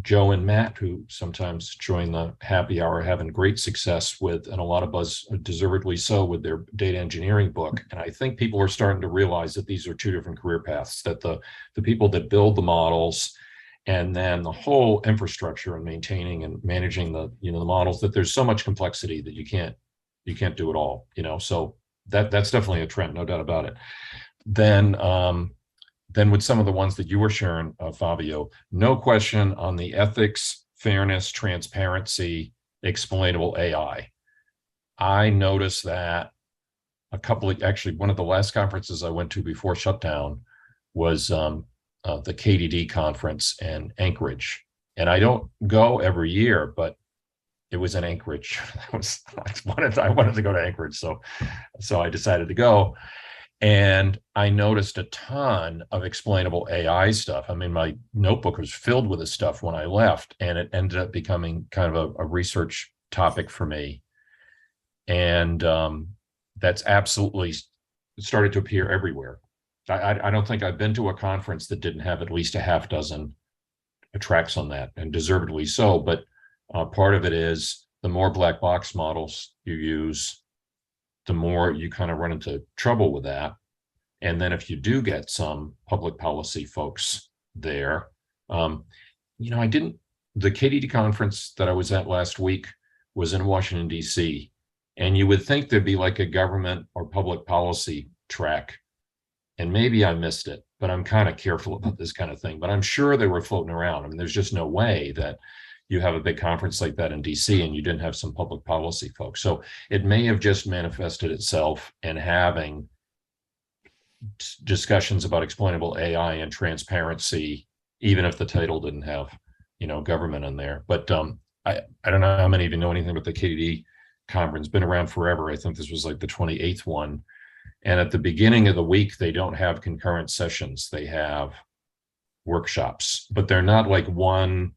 Joe and Matt, who sometimes join the happy hour, having great success with, and a lot of buzz, deservedly so, with their data engineering book. And I think people are starting to realize that these are two different career paths, that the people that build the models and then the whole infrastructure and maintaining and managing the models, that there's so much complexity that you can't do it all, so that's definitely a trend, no doubt about it. Then with some of the ones that you were sharing, Fabio, no question on the ethics, fairness, transparency, explainable AI. I noticed that actually one of the last conferences I went to before shutdown was the KDD conference in Anchorage. And I don't go every year, but it was in Anchorage. I wanted to go to Anchorage, so I decided to go. And I noticed a ton of explainable AI stuff. I mean, my notebook was filled with this stuff when I left, and it ended up becoming kind of a research topic for me. And that's absolutely started to appear everywhere. I don't think I've been to a conference that didn't have at least a half dozen tracks on that, and deservedly so. But part of it is the more black box models you use, the more you kind of run into trouble with that. And then if you do get some public policy folks there, the KDD conference that I was at last week was in Washington, D.C. And you would think there'd be like a government or public policy track. And maybe I missed it, but I'm kind of careful about this kind of thing. But I'm sure they were floating around. I mean, there's just no way that you have a big conference like that in DC and you didn't have some public policy folks. So it may have just manifested itself in having discussions about explainable AI and transparency, even if the title didn't have, government in there. But I don't know how many of you know anything about the KDD conference, been around forever. I think this was like the 28th one. And at the beginning of the week, they don't have concurrent sessions. They have workshops, but they're not like one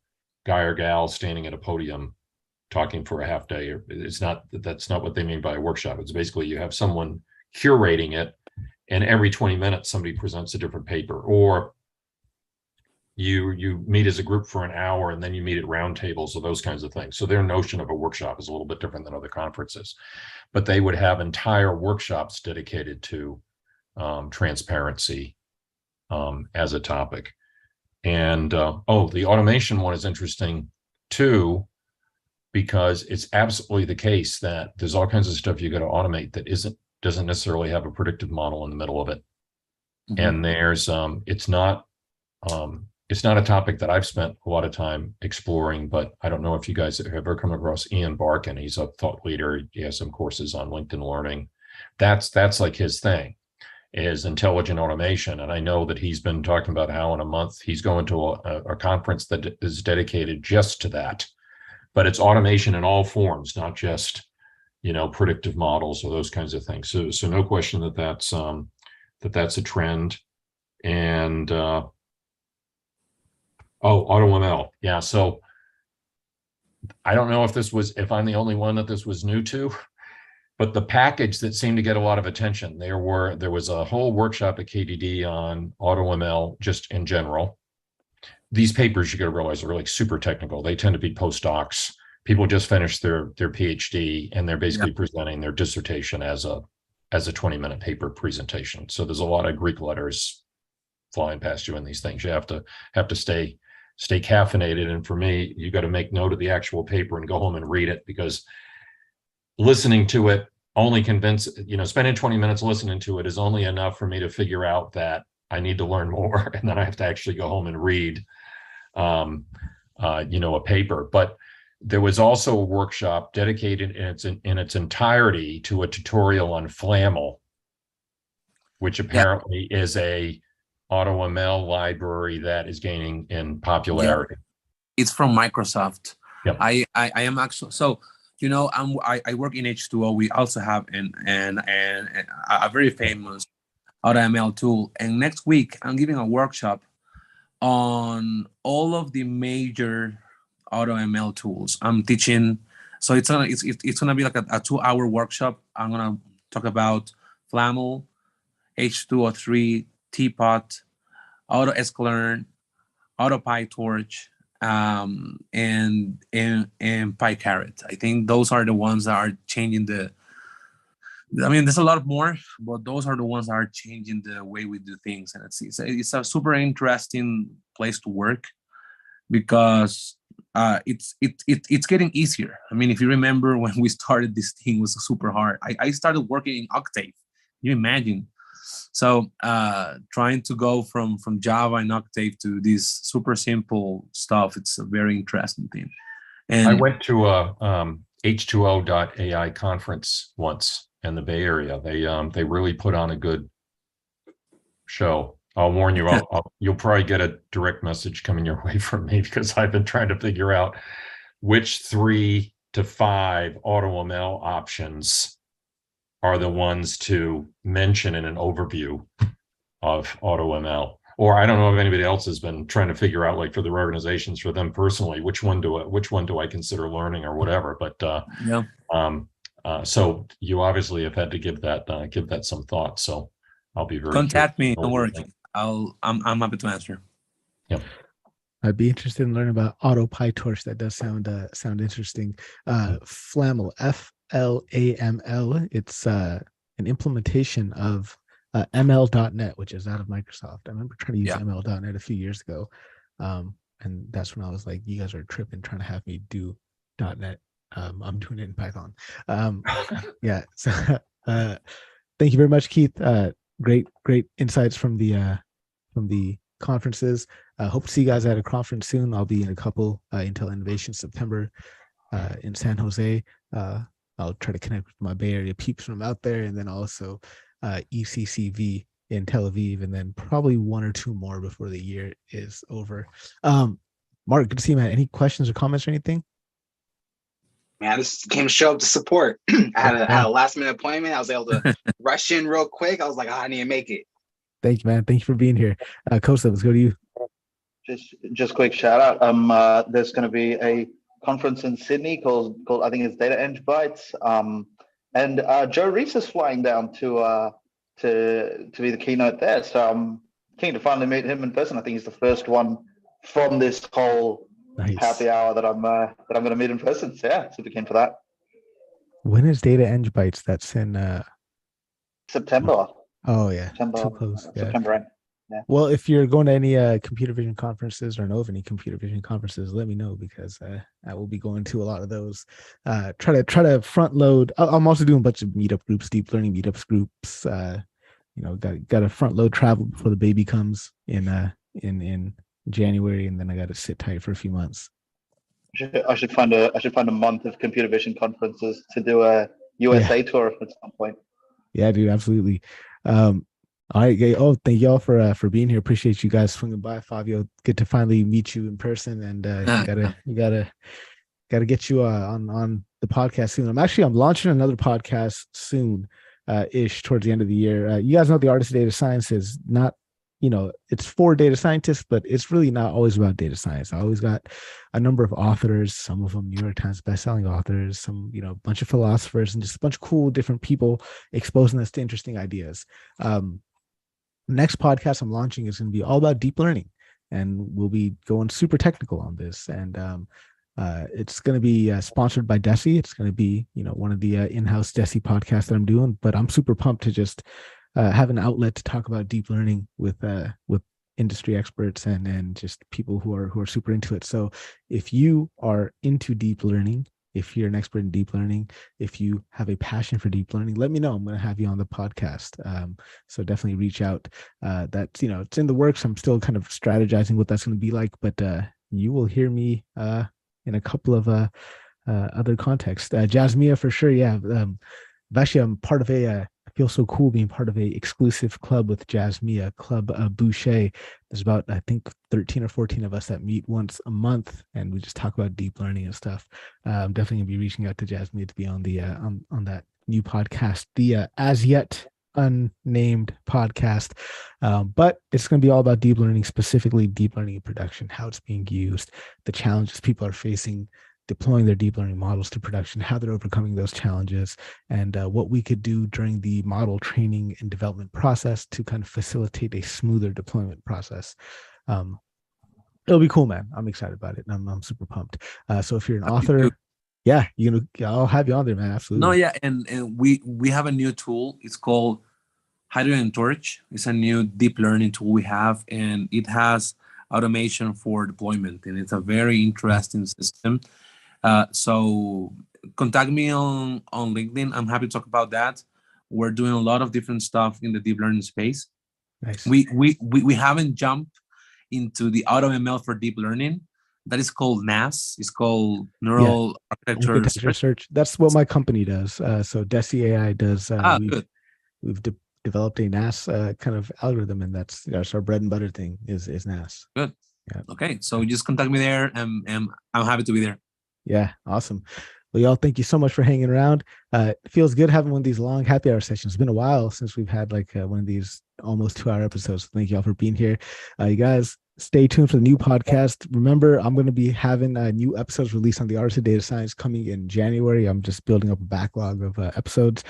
guy or gal standing at a podium talking for a half day. It's not, that's not what they mean by a workshop. It's basically you have someone curating it, and every 20 minutes somebody presents a different paper, or you meet as a group for an hour and then you meet at round tables or those kinds of things. So their notion of a workshop is a little bit different than other conferences, but they would have entire workshops dedicated to transparency as a topic. And the automation one is interesting too, because it's absolutely the case that there's all kinds of stuff you got to automate that doesn't necessarily have a predictive model in the middle of it. Mm-hmm. And there's it's not a topic that I've spent a lot of time exploring, but I don't know if you guys have ever come across Ian Barkin. He's a thought leader. He has some courses on LinkedIn Learning. That's like his thing, is intelligent automation. And I know that he's been talking about how in a month he's going to a conference that is dedicated just to that. But it's automation in all forms, not just, predictive models or those kinds of things. So no question that that's a trend. And AutoML. Yeah. So I don't know if I'm the only one that this was new to, but the package that seemed to get a lot of attention, there was a whole workshop at KDD on AutoML just in general. These papers, you got to realize, are like super technical. They tend to be postdocs. People just finished their PhD, and they're basically presenting their dissertation as a 20-minute paper presentation. So there's a lot of Greek letters flying past you in these things. You have to stay caffeinated. And for me, you got to make note of the actual paper and go home and read it, because listening to it spending 20 minutes listening to it is only enough for me to figure out that I need to learn more. And then I have to actually go home and read, a paper. But there was also a workshop dedicated in its entirety to a tutorial on Flamel, which apparently is a AutoML library that is gaining in popularity. It's from Microsoft. Yep. I am actually, so I work in H2O. We also have a very famous AutoML tool. And next week I'm giving a workshop on all of the major AutoML tools. I'm teaching, so it's gonna be like a 2-hour workshop. I'm gonna talk about Flamel, H2O3, Teapot, AutoSklearn, AutoPyTorch, and PyCaret. I think those are the ones that are changing there's a lot more, but those are the ones that are changing the way we do things. And it's a super interesting place to work, because it's getting easier. I mean, if you remember when we started, this thing was super hard. I started working in Octave. Can you imagine? So trying to go from Java and Octave to this super simple stuff, it's a very interesting thing. And I went to a H2O.ai conference once in the Bay Area. They really put on a good show. I'll warn you, you'll probably get a direct message coming your way from me, because I've been trying to figure out which 3 to 5 AutoML options are the ones to mention in an overview of AutoML. Or I don't know if anybody else has been trying to figure out, like for their organizations, for them personally, which one do I consider learning or whatever. But so you obviously have had to give that some thought. So I'll be very contact me. Don't worry. I'm happy to answer. Yep. I'd be interested in learning about AutoPyTorch. That does sound interesting. Flamel, FLAML. It's an implementation of ML.NET, which is out of Microsoft. I remember trying to use ML.NET a few years ago, and that's when I was like, "You guys are tripping, trying to have me do .NET. I'm doing it in Python." So thank you very much, Keith. Great insights from the conferences. Hope to see you guys at a conference soon. I'll be in a couple, Intel Innovation September in San Jose. I'll try to connect with my Bay Area peeps from out there, and then also ECCV in Tel Aviv, and then probably 1 or 2 more before the year is over. Mark, good to see you, man. Any questions or comments or anything? man, I just came to show up to support. I had a last minute appointment. I was able to rush in real quick. I was like, I need to make it. Thank you, man. Thank you for being here. Costa, let's go to you. Just quick shout out. There's going to be a conference in Sydney called I think it's Data Eng Bytes. And Joe Reese is flying down to be the keynote there. So I'm keen to finally meet him in person. I think he's the first one from this whole happy hour that I'm going to meet in person. So yeah, super keen for that. When is Data Eng Bytes? That's in September. Oh yeah, too close. September end. Yeah. Well, if you're going to any computer vision conferences or know of any computer vision conferences, let me know, because I will be going to a lot of those. Try to front load. I'm also doing a bunch of meetup groups, deep learning meetups groups. Got to front load travel before the baby comes in January, and then I got to sit tight for a few months. I should find a month of computer vision conferences to do a USA tour at some point. Yeah, dude, absolutely. All right, thank y'all for being here. Appreciate you guys swinging by. Fabio, good to finally meet you in person, and you gotta get you on the podcast soon. I'm launching another podcast soon, ish towards the end of the year. You guys know the Artist of Data Science is not, it's for data scientists, but it's really not always about data science. I always got a number of authors, some of them New York Times bestselling authors, some, a bunch of philosophers, and just a bunch of cool different people exposing us to interesting ideas. Next podcast I'm launching is going to be all about deep learning, and we'll be going super technical on this. And it's going to be sponsored by Deci. It's going to be, one of the in-house Deci podcasts that I'm doing. But I'm super pumped to just have an outlet to talk about deep learning with industry experts and just people who are super into it. So if you are into deep learning, if you're an expert in deep learning, if you have a passion for deep learning, let me know. I'm going to have you on the podcast. So definitely reach out. That's, it's in the works. I'm still kind of strategizing what that's going to be like, but you will hear me in a couple of other contexts. Jasmia for sure. Yeah. Actually, I'm part of I feel so cool being part of a exclusive club with Jasmia, Club Boucher. There's about, I think, 13 or 14 of us that meet once a month, and we just talk about deep learning and stuff. I'm definitely gonna be reaching out to Jasmia to be on the on that new podcast, the as yet unnamed podcast. But it's gonna be all about deep learning, specifically deep learning in production, how it's being used, the challenges people are facing deploying their deep learning models to production, how they're overcoming those challenges, and what we could do during the model training and development process to kind of facilitate a smoother deployment process. It'll be cool, man. I'm excited about it. I'm super pumped. So if you're an author, yeah, I'll have you on there, man. Absolutely. No, yeah, and we have a new tool. It's called Hydrogen Torch. It's a new deep learning tool we have, and it has automation for deployment, and it's a very interesting system. So contact me on LinkedIn. I'm happy to talk about that. We're doing a lot of different stuff in the deep learning space. Nice. We haven't jumped into the AutoML for deep learning. That is called NAS. It's called Neural Architecture Search. That's what my company does. So Deci AI does. We've developed a NAS kind of algorithm, and that's our bread and butter thing is NAS. Good. Yeah. Okay. So just contact me there, and I'm happy to be there. Yeah, awesome. Well, y'all, thank you so much for hanging around. It feels good having one of these long happy hour sessions. It's been a while since we've had like one of these almost 2-hour episodes. Thank y'all for being here. You guys, stay tuned for the new podcast. Remember, I'm going to be having new episodes released on the Arts of Data Science coming in January. I'm just building up a backlog of episodes.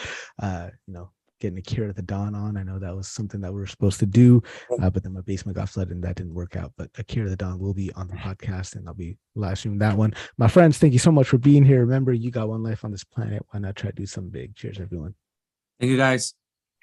Getting Akira the Dawn on. I know that was something that we were supposed to do, but then my basement got flooded and that didn't work out. But Akira the Dawn will be on the podcast, and I'll be live streaming that one. My friends, thank you so much for being here. Remember, you got one life on this planet. Why not try to do something big? Cheers, everyone. Thank you, guys.